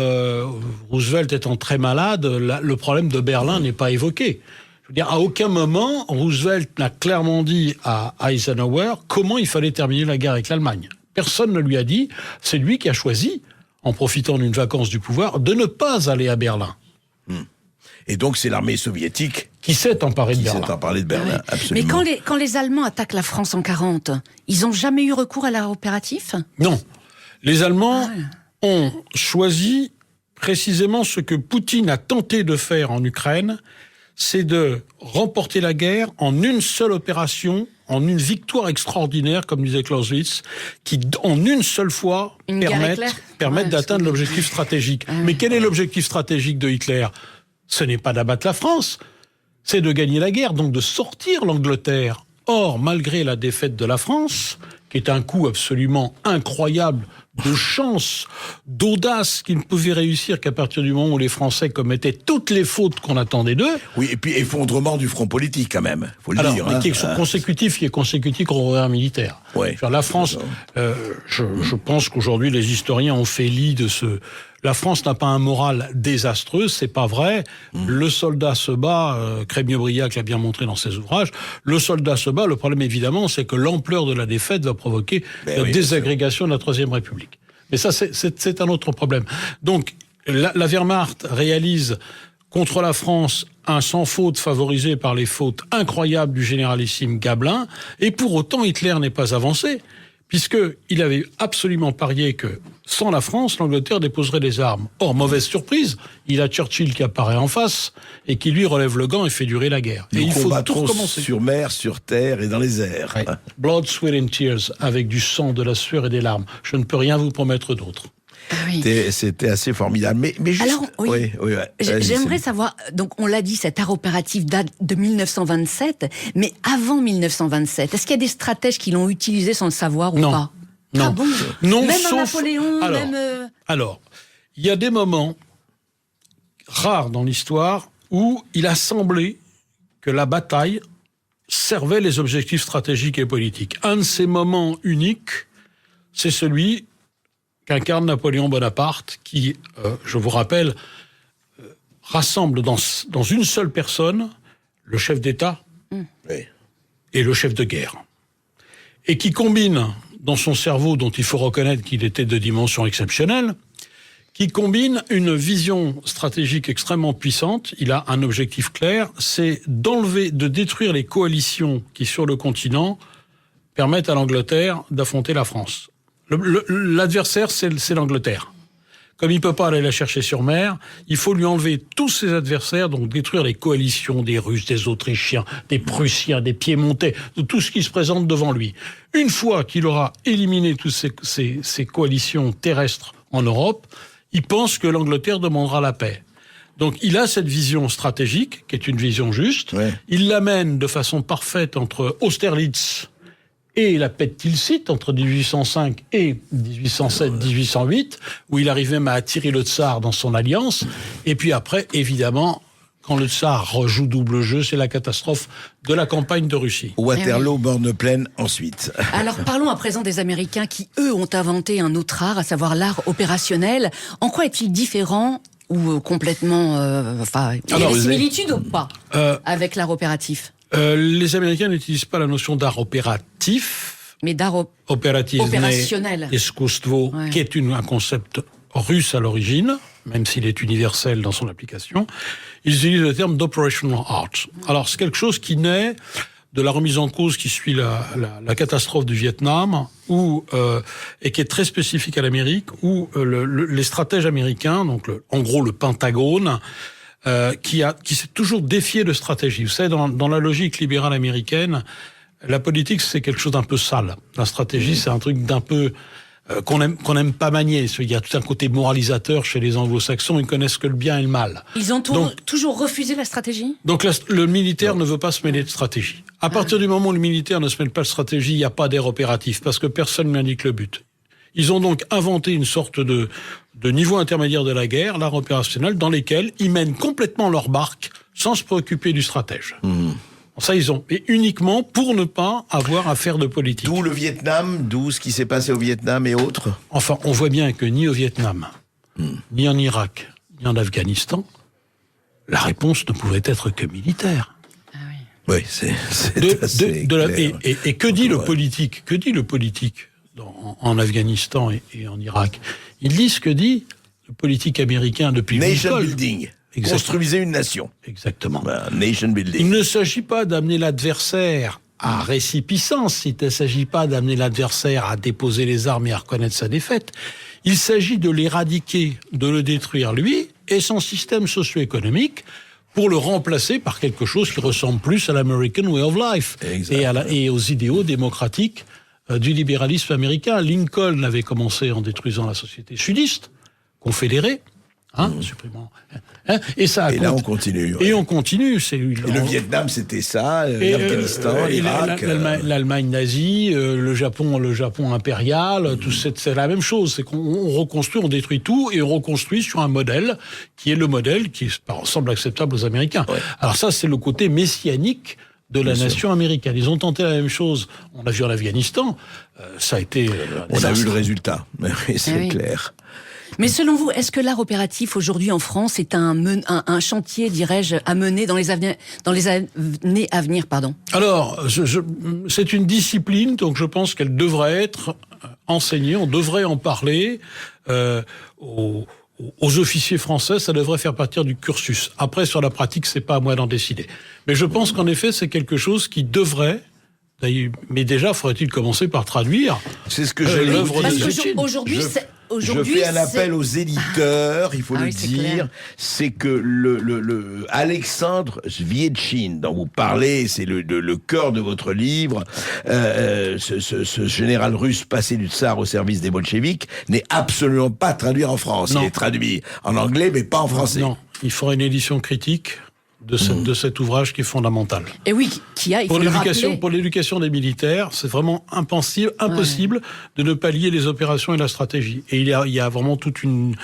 Roosevelt étant très malade, le problème de Berlin n'est pas évoqué. Je veux dire, à aucun moment, Roosevelt n'a clairement dit à Eisenhower comment il fallait terminer la guerre avec l'Allemagne. Personne ne lui a dit. C'est lui qui a choisi, en profitant d'une vacance du pouvoir, de ne pas aller à Berlin. Et donc, c'est l'armée soviétique qui s'est emparée de Berlin. Absolument. Mais quand les Allemands attaquent la France en 40, ils n'ont jamais eu recours à l'art opératif ? Non. Les Allemands ont choisi précisément ce que Poutine a tenté de faire en Ukraine, c'est de remporter la guerre en une seule opération, en une victoire extraordinaire, comme disait Clausewitz, qui, en une seule fois, permettent d'atteindre l'objectif stratégique. Mais quel est l'objectif stratégique de Hitler ? Ce n'est pas d'abattre la France, c'est de gagner la guerre, donc de sortir l'Angleterre. Or, malgré la défaite de la France, qui est un coup absolument incroyable de chance, d'audace, qu'ils ne pouvaient réussir qu'à partir du moment où les Français commettaient toutes les fautes qu'on attendait d'eux. Oui, et puis effondrement du front politique quand même, faut le dire. Qui est consécutif au revers militaire. Ouais, la France, je pense qu'aujourd'hui les historiens ont fait lit de ce... La France n'a pas un moral désastreux, c'est pas vrai. Le soldat se bat, Crémieux-Briac l'a bien montré dans ses ouvrages, le soldat se bat, le problème évidemment c'est que l'ampleur de la défaite va provoquer la désagrégation de la Troisième République. Mais ça c'est un autre problème. Donc la Wehrmacht réalise contre la France un sans faute favorisé par les fautes incroyables du généralissime Gabelin, et pour autant Hitler n'est pas avancé, puisqu'il avait absolument parié que sans la France, l'Angleterre déposerait des armes. Or, mauvaise surprise, il a Churchill qui apparaît en face et qui lui relève le gant et fait durer la guerre. Et il faut tout recommencer. Sur mer, sur terre et dans les airs. Ouais. Blood, sweat and tears, avec du sang, de la sueur et des larmes. Je ne peux rien vous promettre d'autre. Oui. C'était assez formidable. Mais juste... Alors, oui. J'aimerais savoir, donc on l'a dit, cet art opératif date de 1927, mais avant 1927, est-ce qu'il y a des stratèges qui l'ont utilisé sans le savoir ou pas ? Non. Ah bon ? Non, même sauf... Napoléon, Alors, il y a des moments rares dans l'histoire où il a semblé que la bataille servait les objectifs stratégiques et politiques. Un de ces moments uniques, c'est celui qu'incarne Napoléon Bonaparte, qui, je vous rappelle, rassemble dans une seule personne le chef d'État et le chef de guerre. Et qui combine dans son cerveau, dont il faut reconnaître qu'il était de dimension exceptionnelle, qui combine une vision stratégique extrêmement puissante. Il a un objectif clair, c'est de détruire les coalitions qui, sur le continent, permettent à l'Angleterre d'affronter la France. L'adversaire, c'est l'Angleterre. Comme il ne peut pas aller la chercher sur mer, il faut lui enlever tous ses adversaires, donc détruire les coalitions des Russes, des Autrichiens, des Prussiens, des Piémontais, de tout ce qui se présente devant lui. Une fois qu'il aura éliminé toutes ces coalitions terrestres en Europe, il pense que l'Angleterre demandera la paix. Donc il a cette vision stratégique, qui est une vision juste. Ouais. Il l'amène de façon parfaite entre Austerlitz et la paix de Tilsit, entre 1805 et 1807-1808, où il arrive même à attirer le tsar dans son alliance. Et puis après, évidemment, quand le tsar rejoue double jeu, c'est la catastrophe de la campagne de Russie. Waterloo, borne pleine ensuite. Alors parlons à présent des Américains qui, eux, ont inventé un autre art, à savoir l'art opérationnel. En quoi est-il différent ou complètement... il y a des similitudes ou pas avec l'art opératif ? Les Américains n'utilisent pas la notion d'art opératif, mais d'art opérationnel. Eskustvo, qui est un concept russe à l'origine, même s'il est universel dans son application. Ils utilisent le terme d'operational art. Alors c'est quelque chose qui naît de la remise en cause qui suit la catastrophe du Vietnam, et qui est très spécifique à l'Amérique, où les stratèges américains, donc en gros le Pentagone, qui s'est toujours défié de stratégie. Vous savez, dans la logique libérale américaine, la politique, c'est quelque chose d'un peu sale. La stratégie, c'est un truc d'un peu qu'on n'aime pas manier. Il y a tout un côté moralisateur chez les anglo-saxons, ils connaissent que le bien et le mal. Ils ont toujours refusé la stratégie ? Donc le militaire ne veut pas se mêler de stratégie. À partir du moment où le militaire ne se mêle pas de stratégie, il n'y a pas d'air opératif, parce que personne ne lui indique le but. Ils ont donc inventé une sorte de niveau intermédiaire de la guerre, l'art opérationnel, dans lesquels ils mènent complètement leur barque sans se préoccuper du stratège. Ça, ils ont. Et uniquement pour ne pas avoir à faire de politique. D'où le Vietnam, d'où ce qui s'est passé au Vietnam et autres. Enfin, on voit bien que ni au Vietnam, ni en Irak, ni en Afghanistan, la réponse ne pouvait être que militaire. Oui, c'est et que dit le politique ? Que dit le politique en Afghanistan et en Irak? Il dit ce que dit le politique américain depuis Nation Lincoln. building. Construisez une nation. Exactement. Nation building. Il ne s'agit pas d'amener l'adversaire à récipiscence, il ne s'agit pas d'amener l'adversaire à déposer les armes et à reconnaître sa défaite. Il s'agit de l'éradiquer, de le détruire lui et son système socio-économique pour le remplacer par quelque chose qui ressemble plus à l'American Way of Life et aux idéaux démocratiques du libéralisme américain. Lincoln avait commencé en détruisant la société sudiste, confédérée, supprimant. Et là, on continue. Et on continue. Et le Vietnam, c'était ça, l'Afghanistan, l'Irak. L'Allemagne nazie, le Japon impérial, tout c'est la même chose. C'est qu'on reconstruit, on détruit tout, et on reconstruit sur un modèle qui est le modèle qui semble acceptable aux Américains. Ouais. Alors ça, c'est le côté messianique de la nation américaine. Ils ont tenté la même chose. On l'a vu en Afghanistan. Ça a été... on a vu le résultat. C'est clair. Mais selon vous, est-ce que l'art opératif aujourd'hui en France est un chantier, dirais-je, à mener dans les années à venir, pardon ? Alors, c'est une discipline, donc je pense qu'elle devrait être enseignée, on devrait en parler aux officiers français, ça devrait faire partie du cursus. Après, sur la pratique, c'est pas à moi d'en décider. Mais je pense qu'en effet, c'est quelque chose qui devrait... Mais déjà, faudrait-il commencer par traduire l'œuvre de Svetchine. Aujourd'hui, je fais un appel aux éditeurs, il faut le dire, c'est que le Alexandre Svetchine, dont vous parlez, c'est le cœur de votre livre, ce général russe passé du tsar au service des bolcheviks, n'est absolument pas traduit en France. Non. Il est traduit en anglais, mais pas en français. Non, il faudrait une édition critique de cet ouvrage qui est fondamental. Et oui, pour l'éducation des militaires, c'est vraiment impossible de ne pas lier les opérations et la stratégie. Et il y a vraiment toute une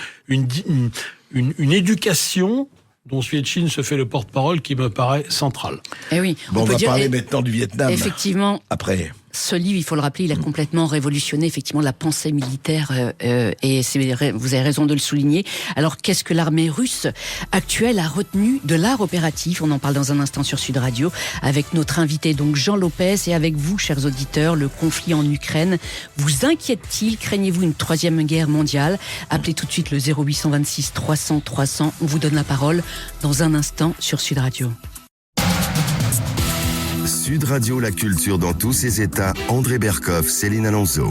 éducation dont Svetchine se fait le porte-parole qui me paraît centrale. Et oui, on va parler maintenant du Vietnam. Effectivement. Après. Ce livre, il faut le rappeler, il a complètement révolutionné effectivement la pensée militaire et vous avez raison de le souligner. Alors, qu'est-ce que l'armée russe actuelle a retenu de l'art opératif ? On en parle dans un instant sur Sud Radio avec notre invité donc Jean Lopez et avec vous, chers auditeurs. Le conflit en Ukraine vous inquiète-t-il ? Craignez-vous une troisième guerre mondiale ? Appelez tout de suite le 0826 300 300. On vous donne la parole dans un instant sur Sud Radio. Sud Radio, la culture dans tous ses états. André Berkoff, Céline Alonso.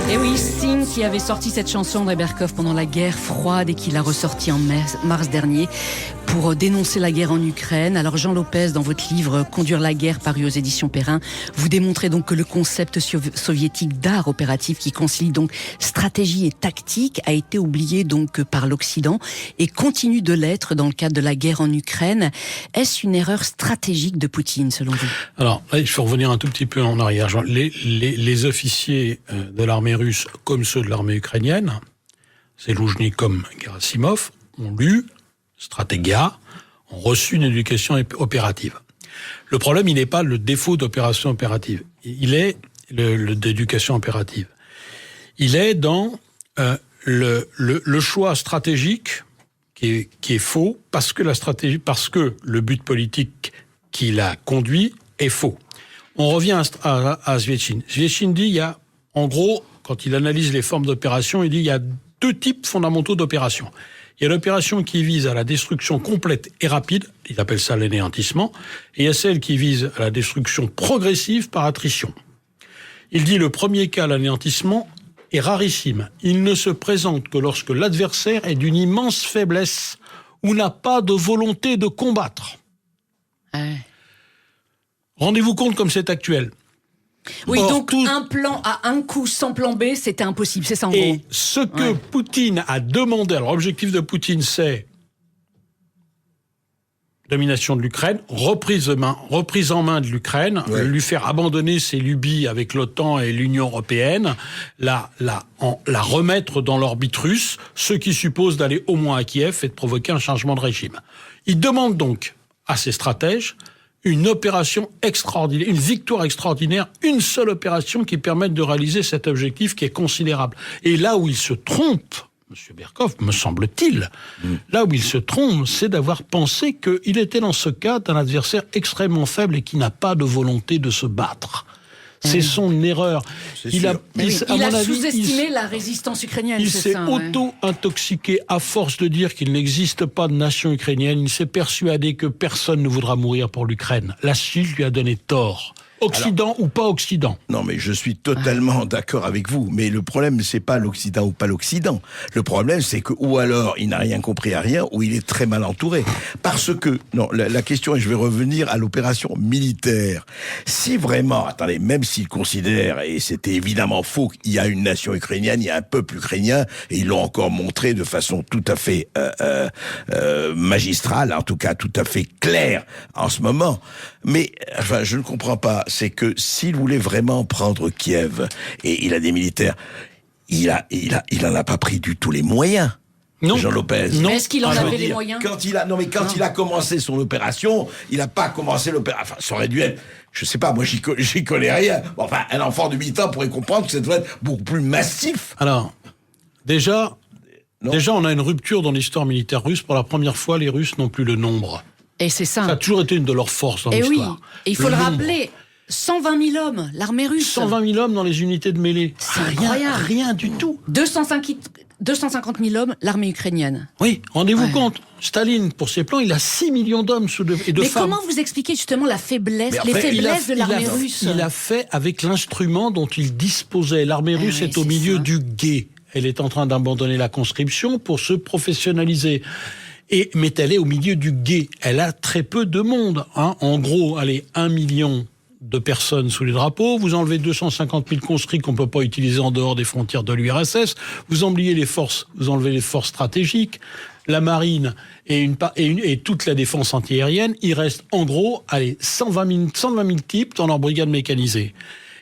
Et oui, Sting qui avait sorti cette chanson, André Berkoff, pendant la guerre froide et qui l'a ressortie en mars dernier pour dénoncer la guerre en Ukraine. Alors Jean Lopez, dans votre livre « Conduire la guerre » paru aux éditions Perrin, vous démontrez donc que le concept soviétique d'art opératif qui concilie donc stratégie et tactique a été oublié donc par l'Occident et continue de l'être dans le cadre de la guerre en Ukraine. Est-ce une erreur stratégique de Poutine, selon vous ? Alors, là, il faut revenir un tout petit peu en arrière. Les officiers de l'armée russe, comme ceux de l'armée ukrainienne, Zelensky comme Gerasimov, ont lu Stratégia, ont reçu une éducation opérative. Le problème, il n'est pas le défaut d'opération opérative. Il est d'éducation opérative. Il est dans le choix stratégique qui est faux parce que le but politique qui l'a conduit est faux. On revient à Svetchine. Svetchine dit, en gros, quand il analyse les formes d'opération, il dit il y a deux types fondamentaux d'opérations. Il y a l'opération qui vise à la destruction complète et rapide, il appelle ça l'anéantissement, et il y a celle qui vise à la destruction progressive par attrition. Il dit le premier cas, l'anéantissement, est rarissime. Il ne se présente que lorsque l'adversaire est d'une immense faiblesse ou n'a pas de volonté de combattre. Rendez-vous compte comme c'est actuel. Oui, donc un plan à un coup sans plan B, c'était impossible, c'est ça en gros. Et ce que Poutine a demandé, alors l'objectif de Poutine, c'est domination de l'Ukraine, reprise en main de l'Ukraine, lui faire abandonner ses lubies avec l'OTAN et l'Union européenne, la remettre dans l'orbite russe, ce qui suppose d'aller au moins à Kiev et de provoquer un changement de régime. Il demande donc à ses stratèges une opération extraordinaire, une victoire extraordinaire, une seule opération qui permette de réaliser cet objectif qui est considérable. Et là où il se trompe, M. Berkoff, me semble-t-il, là où il se trompe, c'est d'avoir pensé qu'il était dans ce cas d'un adversaire extrêmement faible et qui n'a pas de volonté de se battre. C'est son erreur. Il a sous-estimé la résistance ukrainienne. Il s'est auto-intoxiqué à force de dire qu'il n'existe pas de nation ukrainienne. Il s'est persuadé que personne ne voudra mourir pour l'Ukraine. La Chine lui a donné tort. Occident ou pas Occident. Non, mais je suis totalement d'accord avec vous. Mais le problème, c'est pas l'Occident ou pas l'Occident. Le problème, c'est que ou alors il n'a rien compris à rien, ou il est très mal entouré. Parce que, non, la question, et je vais revenir à l'opération militaire. Si vraiment, attendez, même s'il considère, et c'était évidemment faux, qu'il y a une nation ukrainienne, il y a un peuple ukrainien, et ils l'ont encore montré de façon tout à fait magistrale, en tout cas tout à fait claire en ce moment. Mais enfin, je ne comprends pas. C'est que s'il voulait vraiment prendre Kiev, et il a des militaires, il en a pas pris du tout les moyens. Non. Jean Lopez. Non. Est-ce qu'il en avait les moyens? Quand il a commencé son opération, il n'a pas commencé l'opération. Enfin, ça aurait dû être, je sais pas, moi j'y connais rien. Bon, enfin, un enfant de 8 ans pourrait comprendre que ça doit être beaucoup plus massif. Alors, déjà, on a une rupture dans l'histoire militaire russe. Pour la première fois, les Russes n'ont plus le nombre. Et c'est ça. Ça a toujours été une de leurs forces dans l'histoire. Oui, et il faut le rappeler. 120 000 hommes, l'armée russe. 120 000 hommes dans les unités de mêlée. C'est incroyable. Rien du tout. 250 000 hommes, l'armée ukrainienne. Oui, rendez-vous compte. Staline, pour ses plans, il a 6 millions d'hommes et de femmes. Mais comment vous expliquez justement la faiblesse, les faiblesses de l'armée russe? Il a fait avec l'instrument dont il disposait. L'armée russe est au milieu du gué. Elle est en train d'abandonner la conscription pour se professionnaliser. Mais elle est au milieu du gué. Elle a très peu de monde. En gros, 1 million de personnes sous les drapeaux, vous enlevez 250 000 conscrits qu'on peut pas utiliser en dehors des frontières de l'URSS, vous enlevez les forces stratégiques, la marine et toute la défense antiaérienne, il reste en gros 120 000 types dans leur brigade mécanisée.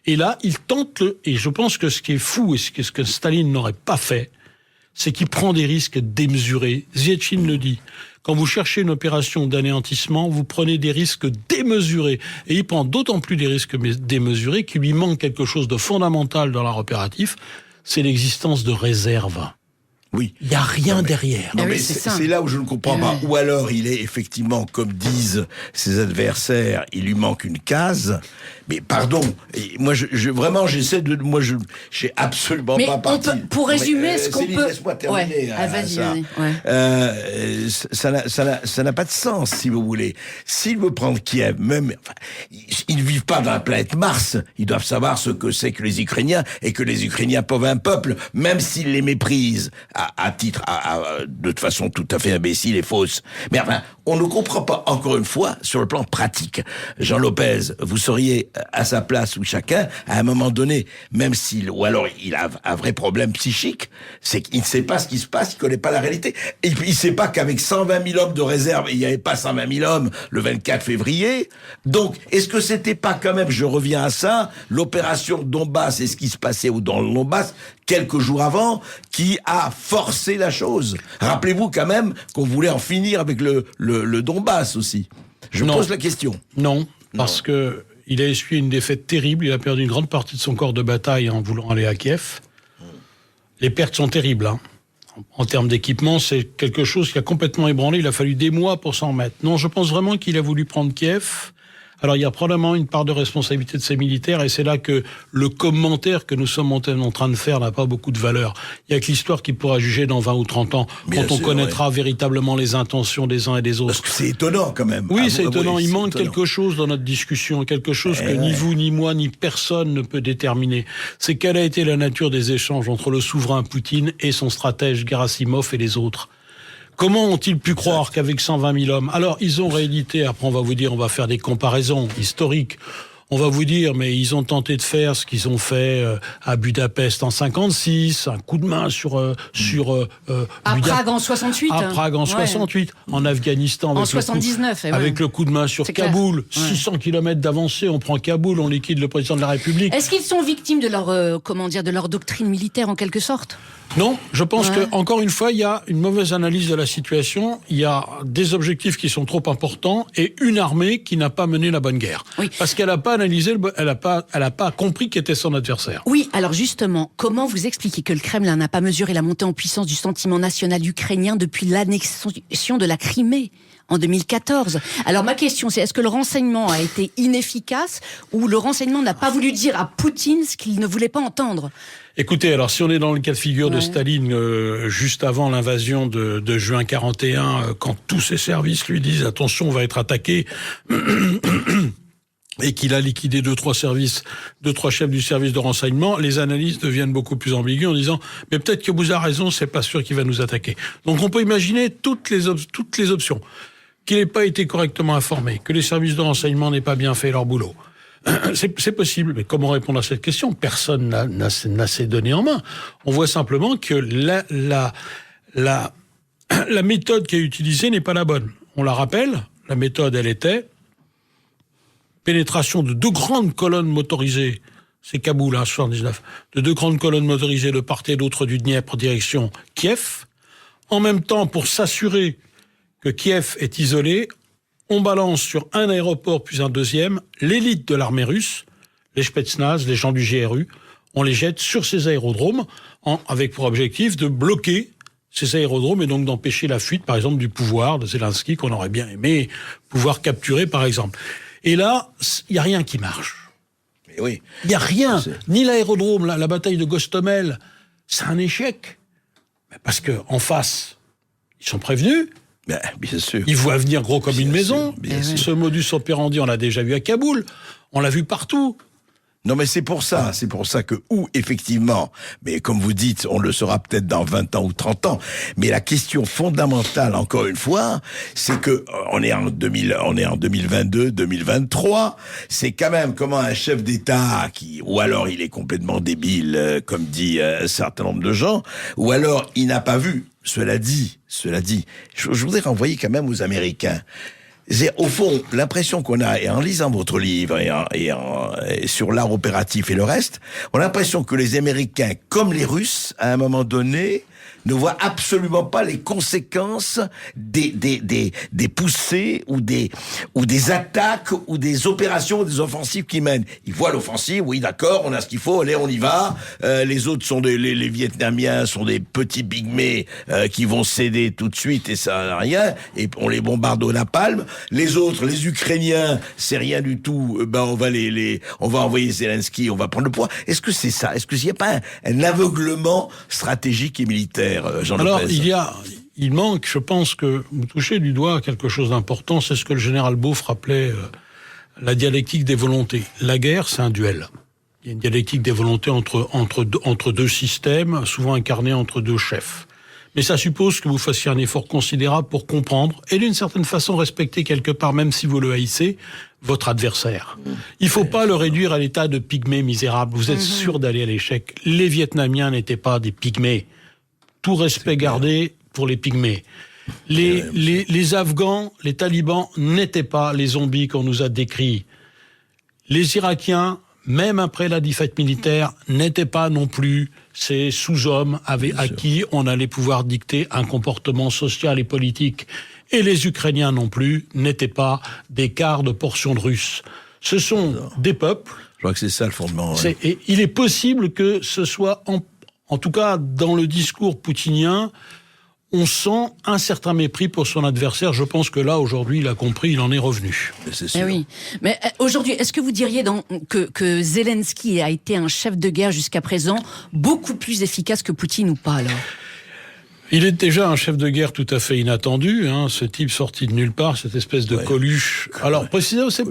Et là, il tente et je pense que ce qui est fou et ce que Staline n'aurait pas fait, c'est qu'il prend des risques démesurés. Zietchine le dit. Quand vous cherchez une opération d'anéantissement, vous prenez des risques démesurés. Et il prend d'autant plus des risques démesurés qu'il lui manque quelque chose de fondamental dans l'art opératif, c'est l'existence de réserves. Oui. Il n'y a rien derrière. Non, mais c'est là où je ne comprends pas. Ou alors il est effectivement, comme disent ses adversaires, il lui manque une case. Mais pardon, moi j'ai absolument pas parti. Pour résumer, ce qu'on peut. Laisse-moi terminer. Vas-y. Ça n'a pas de sens, si vous voulez. S'il veut prendre Kiev, ils ne vivent pas dans la planète Mars. Ils doivent savoir ce que c'est que les Ukrainiens et que les Ukrainiens peuvent un peuple, même s'ils les méprisent de façon tout à fait imbécile et fausse. Mais enfin, on ne comprend pas, encore une fois, sur le plan pratique. Jean Lopez, vous seriez à sa place ou chacun, à un moment donné, même s'il, ou alors il a un vrai problème psychique, c'est qu'il ne sait pas ce qui se passe, il ne connaît pas la réalité. Et puis il ne sait pas qu'avec 120 000 hommes de réserve, il n'y avait pas 120 000 hommes le 24 février. Donc, est-ce que c'était pas quand même, je reviens à ça, l'opération Donbass et ce qui se passait dans le Donbass quelques jours avant, qui a forcé la chose. Rappelez-vous quand même qu'on voulait en finir avec le Donbass aussi. Je pose la question. Non, parce que il a essuyé une défaite terrible, il a perdu une grande partie de son corps de bataille en voulant aller à Kiev. Les pertes sont terribles, En termes d'équipement, c'est quelque chose qui a complètement ébranlé, il a fallu des mois pour s'en remettre. Non, je pense vraiment qu'il a voulu prendre Kiev. Alors il y a probablement une part de responsabilité de ces militaires et c'est là que le commentaire que nous sommes en train de faire n'a pas beaucoup de valeur. Il y a que l'histoire qui pourra juger dans 20 ou 30 ans, quand on connaîtra véritablement les intentions des uns et des autres. Parce que c'est étonnant quand même. Oui, c'est étonnant. Il manque quelque chose dans notre discussion, quelque chose que ni vous, ni moi, ni personne ne peut déterminer. C'est quelle a été la nature des échanges entre le souverain Poutine et son stratège Gerasimov et les autres. Comment ont-ils pu croire qu'avec 120 000 hommes... Alors, ils ont réédité, après on va vous dire, on va faire des comparaisons historiques. On va vous dire, mais ils ont tenté de faire ce qu'ils ont fait à Budapest en 56, un coup de main sur à Prague en 68. À Prague en 68, en Afghanistan en 79, avec le coup de main sur Kaboul, 600 km d'avancée, on prend Kaboul, on liquide le président de la République. Est-ce qu'ils sont victimes de leur doctrine militaire en quelque sorte? Non, je pense que encore une fois, il y a une mauvaise analyse de la situation. Il y a des objectifs qui sont trop importants et une armée qui n'a pas mené la bonne guerre, parce qu'elle n'a pas analysé, elle n'a pas compris qui était son adversaire. Oui, alors justement, comment vous expliquez que le Kremlin n'a pas mesuré la montée en puissance du sentiment national ukrainien depuis l'annexion de la Crimée en 2014. Alors ma question, c'est est-ce que le renseignement a été inefficace ou le renseignement n'a pas voulu dire à Poutine ce qu'il ne voulait pas entendre? Écoutez, alors si on est dans le cas de figure de Staline, juste avant l'invasion de juin 41, quand tous ses services lui disent « attention, on va être attaqué », et qu'il a liquidé 2-3 chefs du service de renseignement, les analyses deviennent beaucoup plus ambiguës en disant « mais peut-être que vous avez raison, c'est pas sûr qu'il va nous attaquer ». Donc on peut imaginer toutes les options. Qu'il n'ait pas été correctement informé, que les services de renseignement n'aient pas bien fait leur boulot. C'est possible, mais comment répondre à cette question ? Personne n'a ces données en main. On voit simplement que la méthode qui est utilisée n'est pas la bonne. On la rappelle, la méthode, elle était pénétration de 2 grandes colonnes motorisées, c'est Kaboul, 79, de 2 grandes colonnes motorisées de part et d'autre du Dniepr, direction Kiev. En même temps, pour s'assurer que Kiev est isolé, on balance sur un aéroport puis un deuxième l'élite de l'armée russe, les Spetsnaz, les gens du GRU, on les jette sur ces aérodromes avec pour objectif de bloquer ces aérodromes et donc d'empêcher la fuite, par exemple, du pouvoir de Zelensky qu'on aurait bien aimé pouvoir capturer, par exemple. Et là, il n'y a rien qui marche. Mais oui. Il n'y a rien. Ni l'aérodrome, la bataille de Gostomel, c'est un échec. Parce qu'en face, ils sont prévenus. Bien sûr. Ils voient venir gros comme une maison. Bien sûr. Ce modus operandi, on l'a déjà vu à Kaboul. On l'a vu partout. Non, mais c'est pour ça que, effectivement, mais comme vous dites, on le saura peut-être dans 20 ans ou 30 ans, mais la question fondamentale, encore une fois, c'est que, on est en 2022, 2023, c'est quand même comment un chef d'État ou alors il est complètement débile, comme dit un certain nombre de gens, ou alors il n'a pas vu. Cela dit, je voudrais renvoyer quand même aux Américains. C'est, au fond, l'impression qu'on a, et en lisant votre livre, et sur l'art opératif et le reste, on a l'impression que les Américains, comme les Russes, à un moment donné, ne voient absolument pas les conséquences des poussées ou des attaques ou des opérations, des offensives qu'ils mènent. Ils voient l'offensive, oui d'accord, on a ce qu'il faut, allez on y va. Les autres sont les Vietnamiens sont des petits pygmées qui vont céder tout de suite et ça n'a rien, et on les bombarde au napalm. Les autres, les Ukrainiens, c'est rien du tout, on va envoyer Zelensky, on va prendre le pouvoir. Est-ce que c'est ça? Est-ce qu'il n'y a pas un aveuglement stratégique et militaire? Alors, il manque, je pense que vous touchez du doigt quelque chose d'important, c'est ce que le général Beauf rappelait la dialectique des volontés. La guerre, c'est un duel. Il y a une dialectique des volontés entre deux systèmes, souvent incarnés entre 2 chefs. Mais ça suppose que vous fassiez un effort considérable pour comprendre et d'une certaine façon respecter quelque part, même si vous le haïssez, votre adversaire. Il ne faut pas le réduire à l'état de pygmée misérable. Vous êtes sûr d'aller à l'échec. Les Vietnamiens n'étaient pas des pygmées. Tout respect gardé pour les pygmées. Les Afghans, les talibans n'étaient pas les zombies qu'on nous a décrits. Les Irakiens, même après la défaite militaire, n'étaient pas non plus ces sous-hommes à qui on allait pouvoir dicter un comportement social et politique. Et les Ukrainiens non plus n'étaient pas des quarts de portions de Russes. Ce sont des peuples. Je crois que c'est ça le fondement. Et il est possible que ce soit en tout cas, dans le discours poutinien, on sent un certain mépris pour son adversaire. Je pense que là, aujourd'hui, il a compris, il en est revenu. C'est sûr. Oui. Mais aujourd'hui, est-ce que vous diriez que Zelensky a été un chef de guerre jusqu'à présent beaucoup plus efficace que Poutine ou pas, alors ? Il est déjà un chef de guerre tout à fait inattendu, ce type sorti de nulle part, cette espèce de Coluche. Alors, précisément, c'est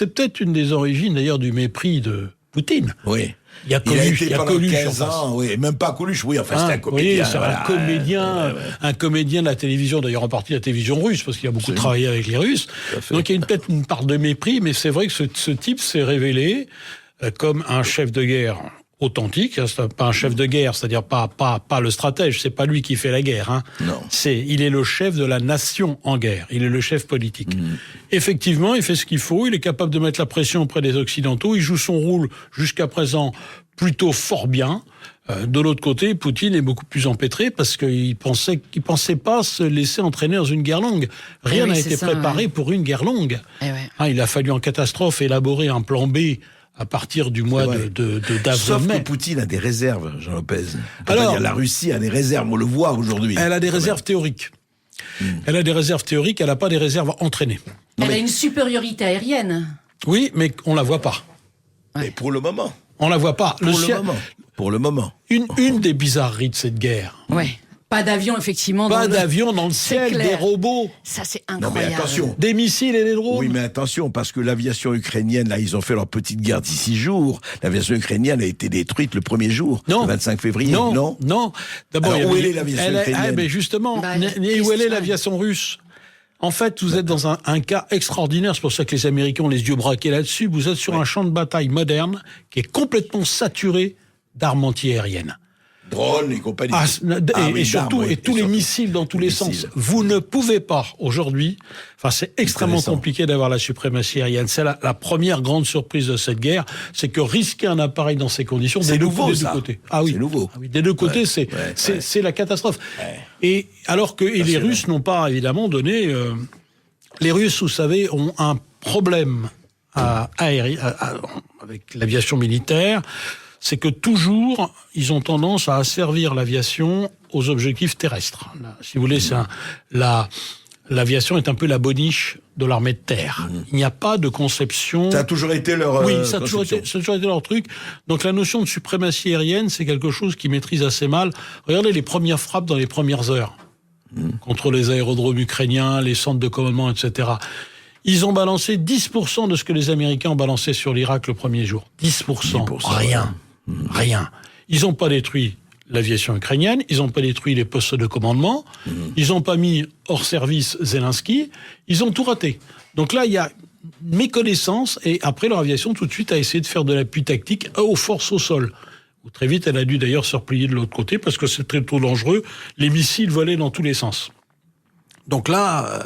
peut-être une des origines, d'ailleurs, du mépris de Poutine. Oui. Il y a Coluche, il a été pendant 15 ans, oui, même pas Coluche, oui, enfin c'est un comédien. Oui, c'est un comédien de la télévision, d'ailleurs en partie de la télévision russe, parce qu'il a beaucoup travaillé avec les Russes. Donc il y a peut-être une part de mépris, mais c'est vrai que ce type s'est révélé comme un chef de guerre authentique, c'est pas un chef de guerre, c'est-à-dire pas le stratège, c'est pas lui qui fait la guerre, Non. Il est le chef de la nation en guerre, il est le chef politique. Effectivement, il fait ce qu'il faut, il est capable de mettre la pression auprès des Occidentaux, il joue son rôle jusqu'à présent plutôt fort bien. De l'autre côté, Poutine est beaucoup plus empêtré parce qu'il pensait pas se laisser entraîner dans une guerre longue. Rien n'a été préparé pour une guerre longue. Il a fallu en catastrophe élaborer un plan B à partir du mois d'avril-mai. Sauf que Poutine a des réserves, Jean Lopez. Alors, la Russie a des réserves, on le voit aujourd'hui. Elle a des réserves théoriques. Elle a des réserves théoriques, elle n'a pas des réserves entraînées. Elle a une supériorité aérienne. Oui, mais on la voit pas. Mais pour le moment. On la voit pas. Pour le moment. Une des bizarreries de cette guerre, Pas d'avion, effectivement. Pas d'avion dans le ciel, des robots. Ça, c'est Non incroyable. mais attention. Des missiles et des drones. Oui, mais attention, parce que l'aviation ukrainienne, là, ils ont fait leur petite guerre d'ici 6 jours. L'aviation ukrainienne a été détruite le premier jour, le 25 février. Non. D'abord, alors, où est l'aviation ukrainienne? Ben justement, Bah, où est l'aviation russe? En fait, vous êtes dans un cas extraordinaire. C'est pour ça que les Américains ont les yeux braqués là-dessus. Vous êtes sur un champ de bataille moderne qui est complètement saturé d'armes antiaériennes. Drones et compagnie. Et surtout, tous les missiles dans tous les sens. Vous ne pouvez pas, aujourd'hui, c'est extrêmement compliqué d'avoir la suprématie aérienne. C'est la première grande surprise de cette guerre, c'est que risquer un appareil dans ces conditions, des deux côtés. Ah oui. C'est nouveau. Ah oui, des deux côtés, c'est la catastrophe. Et alors que les Russes n'ont pas, évidemment, donné... les Russes, vous savez, ont un problème avec l'aviation militaire, c'est que toujours, ils ont tendance à asservir l'aviation aux objectifs terrestres. Là, si vous voulez, l'aviation est un peu la boniche de l'armée de terre. Il n'y a pas de conception... Ça a toujours été leur Oui, ça a toujours été leur truc. Donc la notion de suprématie aérienne, c'est quelque chose qu'ils maîtrisent assez mal. Regardez les premières frappes dans les premières heures contre les aérodromes ukrainiens, les centres de commandement, etc. Ils ont balancé 10% de ce que les Américains ont balancé sur l'Irak le premier jour. 10%. Rien. Rien. Ils n'ont pas détruit l'aviation ukrainienne, ils n'ont pas détruit les postes de commandement, ils n'ont pas mis hors service Zelensky, ils ont tout raté. Donc là, il y a méconnaissance, et après leur aviation tout de suite a essayé de faire de l'appui tactique aux forces au sol. Très vite, elle a dû d'ailleurs se replier de l'autre côté parce que c'est très trop dangereux. Les missiles volaient dans tous les sens. Donc là...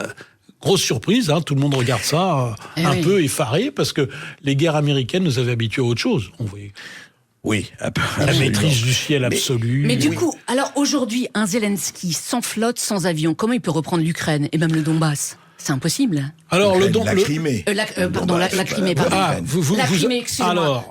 grosse surprise, tout le monde regarde ça peu effaré, parce que les guerres américaines nous avaient habitués à autre chose. On voyait la maîtrise du ciel absolue. Mais du coup, alors aujourd'hui, un Zelensky sans flotte, sans avion, comment il peut reprendre l'Ukraine et même le Donbass? C'est impossible. Alors la Crimée. La Crimée, pardon. La Crimée, excusez-moi. Alors,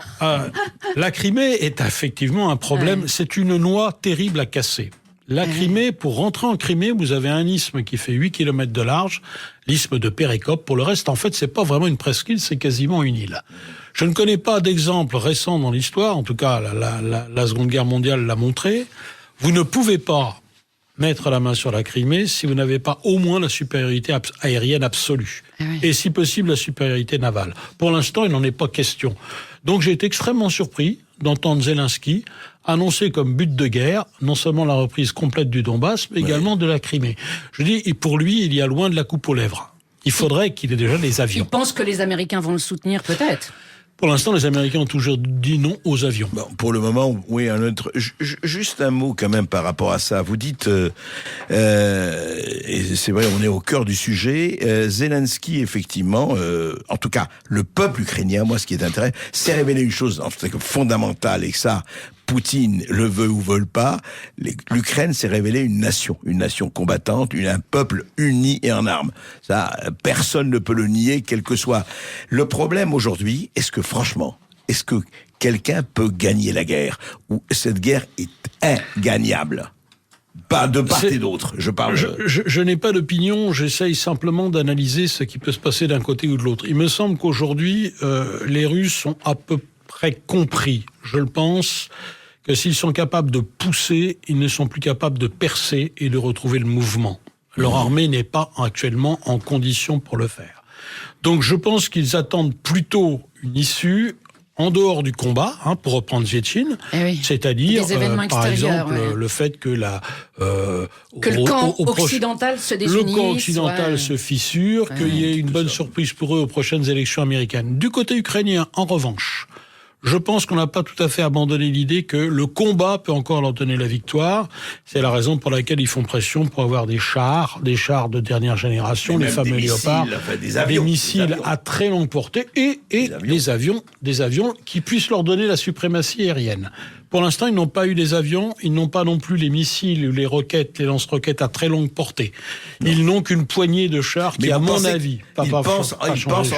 la Crimée est effectivement un problème. C'est une noix terrible à casser. La Crimée, pour rentrer en Crimée, vous avez un isthme qui fait 8 km de large, l'isthme de Pérékop. Pour le reste, en fait, c'est pas vraiment une presqu'île, c'est quasiment une île. Je ne connais pas d'exemple récent dans l'histoire, en tout cas, la Seconde Guerre mondiale l'a montré. Vous ne pouvez pas mettre la main sur la Crimée si vous n'avez pas au moins la supériorité aérienne absolue. Et si possible, la supériorité navale. Pour l'instant, il n'en est pas question. Donc j'ai été extrêmement surpris d'entendre Zelensky annoncer comme but de guerre non seulement la reprise complète du Donbass, mais également de la Crimée. Je dis, et pour lui, il y a loin de la coupe aux lèvres. Il faudrait qu'il ait déjà les avions. Il pense que les Américains vont le soutenir, peut-être. Pour l'instant, les Américains ont toujours dit non aux avions. Bon, pour le moment, oui, juste un mot quand même par rapport à ça. Vous dites, et c'est vrai, on est au cœur du sujet, Zelensky, effectivement, en tout cas, le peuple ukrainien, moi, ce qui est intéressant, c'est révélé une chose fondamentale, et que ça, Poutine le veut ou veut pas, l'Ukraine s'est révélée une nation combattante, un peuple uni et en armes. Ça, personne ne peut le nier, quel que soit. Le problème aujourd'hui, est-ce que quelqu'un peut gagner la guerre? Ou cette guerre est ingagnable? Pas de part et d'autre, je parle. Je n'ai pas d'opinion, j'essaye simplement d'analyser ce qui peut se passer d'un côté ou de l'autre. Il me semble qu'aujourd'hui, les Russes ont à peu près compris, je le pense, que s'ils sont capables de pousser, ils ne sont plus capables de percer et de retrouver le mouvement. Leur armée n'est pas actuellement en condition pour le faire. Donc je pense qu'ils attendent plutôt une issue en dehors du combat, pour reprendre Zvietchine, c'est-à-dire, par exemple, le fait que que le camp occidental se désunisse. Le camp occidental se fissure, qu'il y ait une bonne surprise pour eux aux prochaines élections américaines. Du côté ukrainien, en revanche, je pense qu'on n'a pas tout à fait abandonné l'idée que le combat peut encore leur donner la victoire. C'est la raison pour laquelle ils font pression pour avoir des chars de dernière génération, les fameux Léopards, des missiles à très longue portée et des avions qui puissent leur donner la suprématie aérienne. Pour l'instant, ils n'ont pas eu des avions, ils n'ont pas non plus les missiles ou les roquettes, les lance-roquettes à très longue portée. Ils n'ont qu'une poignée de chars qui, à mon avis, ils pensent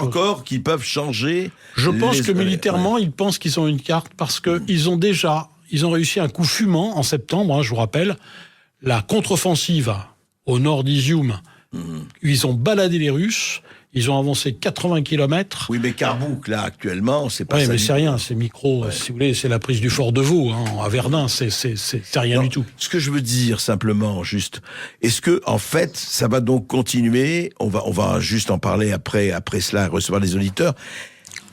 encore qu'ils peuvent changer. Je pense que militairement, ils pensent qu'ils ont une carte parce que ils ont réussi un coup fumant en septembre, je vous rappelle, la contre-offensive au nord d'Izium. Ils ont baladé les Russes. Ils ont avancé 80 km. Oui, mais Carbouc, là, actuellement, c'est pas ça. Oui, mais du c'est tout. rien, c'est micro. Si vous voulez, c'est la prise du Fort de Vaux, à Verdun, c'est rien du tout. Ce que je veux dire, simplement, juste, est-ce que, en fait, ça va donc continuer? On va juste en parler après cela, recevoir les auditeurs.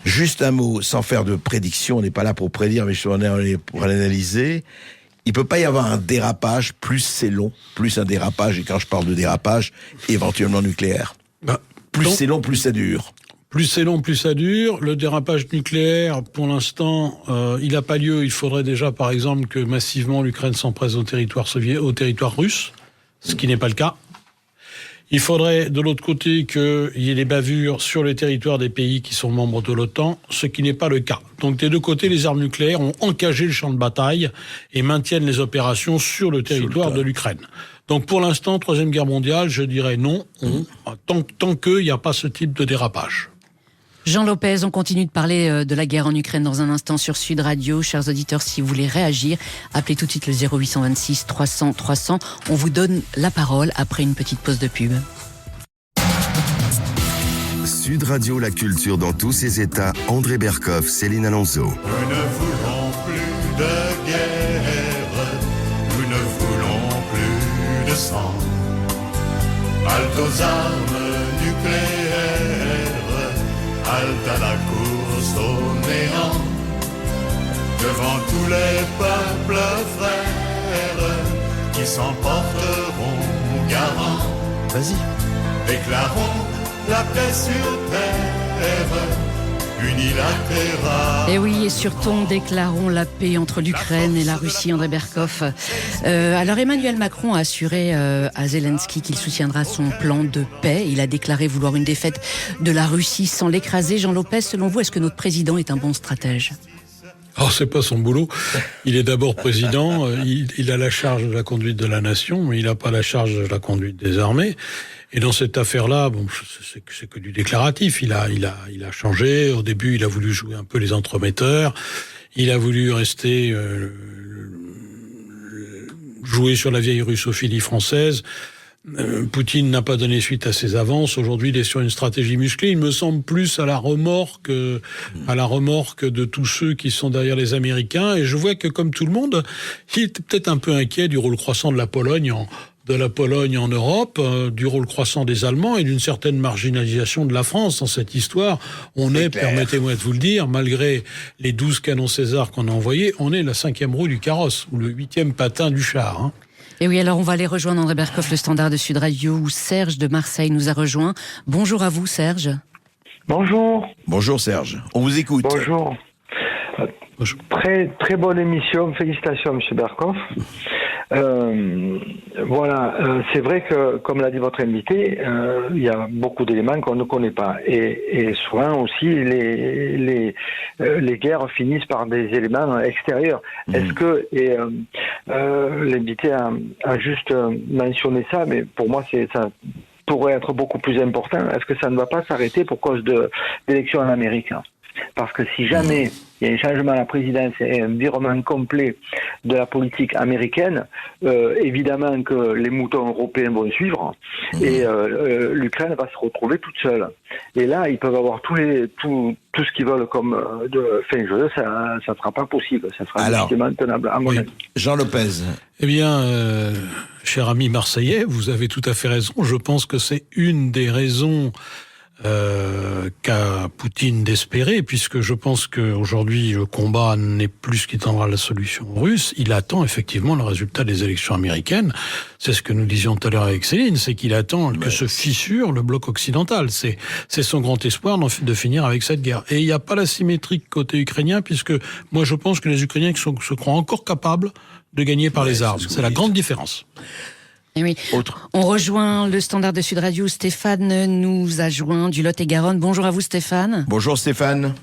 Juste un mot, sans faire de prédiction, on n'est pas là pour prédire, mais on est pour l'analyser. Il peut pas y avoir un dérapage, plus c'est long, plus un dérapage, et quand je parle de dérapage, éventuellement nucléaire. Plus c'est long, plus ça dure. Plus c'est long, plus ça dure. Le dérapage nucléaire, pour l'instant, il n'a pas lieu. Il faudrait déjà, par exemple, que massivement l'Ukraine s'empresse au territoire russe, ce qui n'est pas le cas. Il faudrait, de l'autre côté, qu'il y ait des bavures sur le territoire des pays qui sont membres de l'OTAN, ce qui n'est pas le cas. Donc, des deux côtés, les armes nucléaires ont encagé le champ de bataille et maintiennent les opérations sur le territoire de l'Ukraine. Donc, pour l'instant, Troisième Guerre mondiale, je dirais non, tant qu'il n'y a pas ce type de dérapage. Jean Lopez, on continue de parler de la guerre en Ukraine dans un instant sur Sud Radio. Chers auditeurs, si vous voulez réagir, appelez tout de suite le 0826 300 300. On vous donne la parole après une petite pause de pub. Sud Radio, la culture dans tous ses états. André Berkoff, Céline Alonso. Nous ne voulons plus de guerre, nous ne voulons plus de sang. Halte aux armes nucléaires, halte à la course au néant. Devant tous les peuples frères qui s'en porteront garants. Vas-y. Déclarons la paix sur terre, unilatérale. Et oui, et surtout, déclarons la paix entre l'Ukraine et la Russie, André Berkoff. Alors Emmanuel Macron a assuré à Zelensky qu'il soutiendra son plan de paix. Il a déclaré vouloir une défaite de la Russie sans l'écraser. Jean Lopez, selon vous, est-ce que notre président est un bon stratège ? Alors, c'est pas son boulot. Il est d'abord président, il a la charge de la conduite de la nation, mais il n'a pas la charge de la conduite des armées. Et dans cette affaire-là, bon, c'est que du déclaratif. Il a changé. Au début, il a voulu jouer un peu les entremetteurs. Il a voulu rester jouer sur la vieille russophilie française. Poutine n'a pas donné suite à ses avances. Aujourd'hui, il est sur une stratégie musclée. Il me semble plus à la remorque de tous ceux qui sont derrière les Américains. Et je vois que, comme tout le monde, il est peut-être un peu inquiet du rôle croissant de la Pologne en Europe, du rôle croissant des Allemands et d'une certaine marginalisation de la France dans cette histoire. On est permettez-moi de vous le dire, malgré les 12 canons César qu'on a envoyés, on est la 5e roue du carrosse, ou le 8e patin du char. Et oui, alors on va aller rejoindre André Berkoff, le standard de Sud Radio, où Serge de Marseille nous a rejoint. Bonjour à vous, Serge. Bonjour. Bonjour, Serge. On vous écoute. Bonjour. Très, très bonne émission. Félicitations, M. Berkoff. C'est vrai que, comme l'a dit votre invité, il y a beaucoup d'éléments qu'on ne connaît pas. Et souvent aussi, les guerres finissent par des éléments extérieurs. Est-ce que, l'invité a juste mentionné ça, mais pour moi, ça pourrait être beaucoup plus important. Est-ce que ça ne va pas s'arrêter pour cause d'élections en Amérique ? Parce que si jamais il y a un changement à la présidence et un virement complet de la politique américaine, évidemment que les moutons européens vont suivre et l'Ukraine va se retrouver toute seule. Et là, ils peuvent avoir tout ce qu'ils veulent comme fin de jeu, ça ne sera pas possible, ça sera difficilement tenable, à mon avis. Jean Lopez. Eh bien, cher ami marseillais, vous avez tout à fait raison. Je pense que c'est une des raisons qu'a Poutine d'espérer, puisque je pense qu'aujourd'hui le combat n'est plus ce qui tendra à la solution russe. Il attend effectivement le résultat des élections américaines. C'est ce que nous disions tout à l'heure avec Céline, c'est qu'il attend que se fissure le bloc occidental. C'est son grand espoir de finir avec cette guerre. Et il n'y a pas la symétrie côté ukrainien, puisque moi je pense que les Ukrainiens se croient encore capables de gagner par les armes. C'est la grande différence. Et oui. On rejoint le standard de Sud Radio. Stéphane nous a joint du Lot-et-Garonne. Bonjour à vous, Stéphane. Bonjour, Stéphane.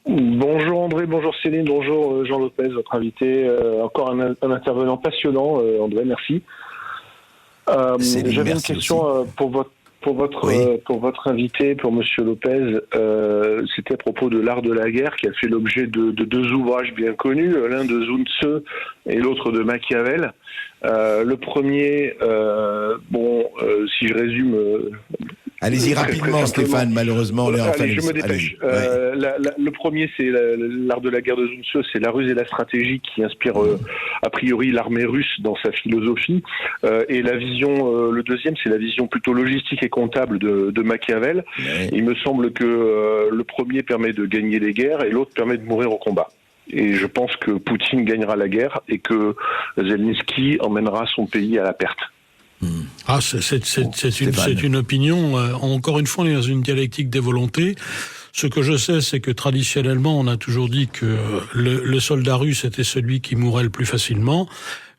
Bonjour André, bonjour Céline, bonjour Jean Lopez, votre invité. Encore un intervenant passionnant, André, merci. J'avais une question pour votre invité, pour Monsieur Lopez. C'était à propos de l'art de la guerre qui a fait l'objet de deux ouvrages bien connus, l'un de Sun Tzu et l'autre de Machiavel. Le premier, si je résume Allez-y rapidement, Stéphane, malheureusement, on est en fin je me dépêche. Le premier, c'est l'art de la guerre de Sun Tzu, c'est la ruse et la stratégie qui inspire a priori l'armée russe dans sa philosophie. Et la vision, le deuxième, c'est la vision plutôt logistique et comptable de Machiavel. Ouais. Il me semble que le premier permet de gagner les guerres et l'autre permet de mourir au combat. Et je pense que Poutine gagnera la guerre et que Zelensky emmènera son pays à la perte. Ah, c'est une opinion. Encore une fois, on est dans une dialectique des volontés. Ce que je sais, c'est que traditionnellement, on a toujours dit que le soldat russe était celui qui mourait le plus facilement.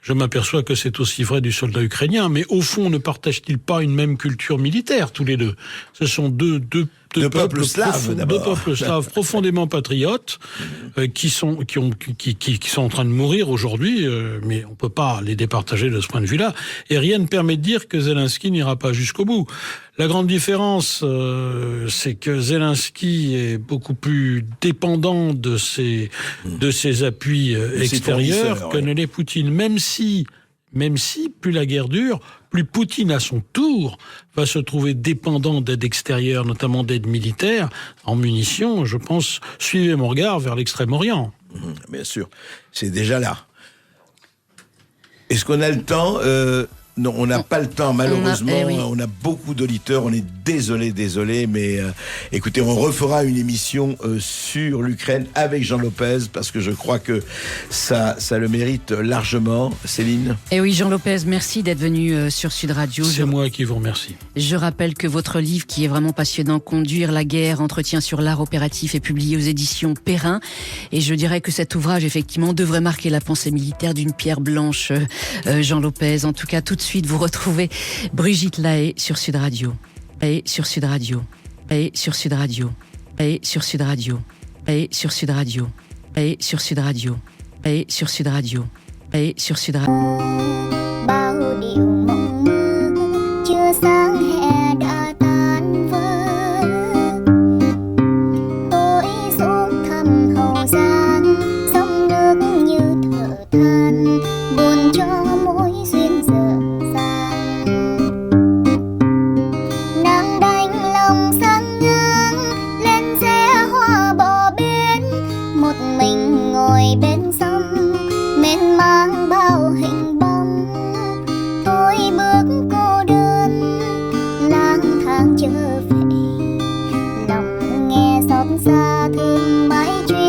Je m'aperçois que c'est aussi vrai du soldat ukrainien. Mais au fond, ne partagent-ils pas une même culture militaire, tous les deux ? Ce sont deux peuples slaves profondément patriotes qui sont en train de mourir aujourd'hui, mais on peut pas les départager de ce point de vue-là. Et rien ne permet de dire que Zelensky n'ira pas jusqu'au bout. La grande différence, c'est que Zelensky est beaucoup plus dépendant de ses appuis extérieurs que ne l'est Poutine. Même si, plus la guerre dure, plus Poutine, à son tour, va se trouver dépendant d'aide extérieure, notamment d'aide militaire, en munitions, je pense, suivez mon regard vers l'Extrême-Orient. Bien sûr, c'est déjà là. Est-ce qu'on a le temps ? Non, on n'a pas le temps, malheureusement. On a beaucoup d'auditeurs, on est désolé, mais écoutez, on refera une émission sur l'Ukraine avec Jean Lopez, parce que je crois que ça le mérite largement. Céline ? Eh oui, Jean Lopez, merci d'être venu sur Sud Radio. C'est moi qui vous remercie. Je rappelle que votre livre, qui est vraiment passionnant, Conduire la guerre, entretien sur l'art opératif, est publié aux éditions Perrin. Et je dirais que cet ouvrage, effectivement, devrait marquer la pensée militaire d'une pierre blanche, Jean Lopez. En tout cas, tout de suite, vous retrouvez Brigitte Lahaie sur Sud Radio. Et sur Sud Radio. Et sur Sud Radio. Et sur Sud Radio. Et sur Sud Radio. Et sur Sud Radio. Et sur Sud Radio. Et sur Sud Radio. Bao điều mộng mơ chưa sáng hè đã tan vỡ. Tôi xuống thăm Hậu Giang, sông nước như thở than, buồn cho mối duyên dở dang. Nàng đánh lòng sang ngang, lên xe hoa bờ bên, một mình ngồi bên sông, mênh mang bao hình bóng. Tôi bước cô đơn, lang thang trở về, lòng nghe xót xa thương mãi chuyện.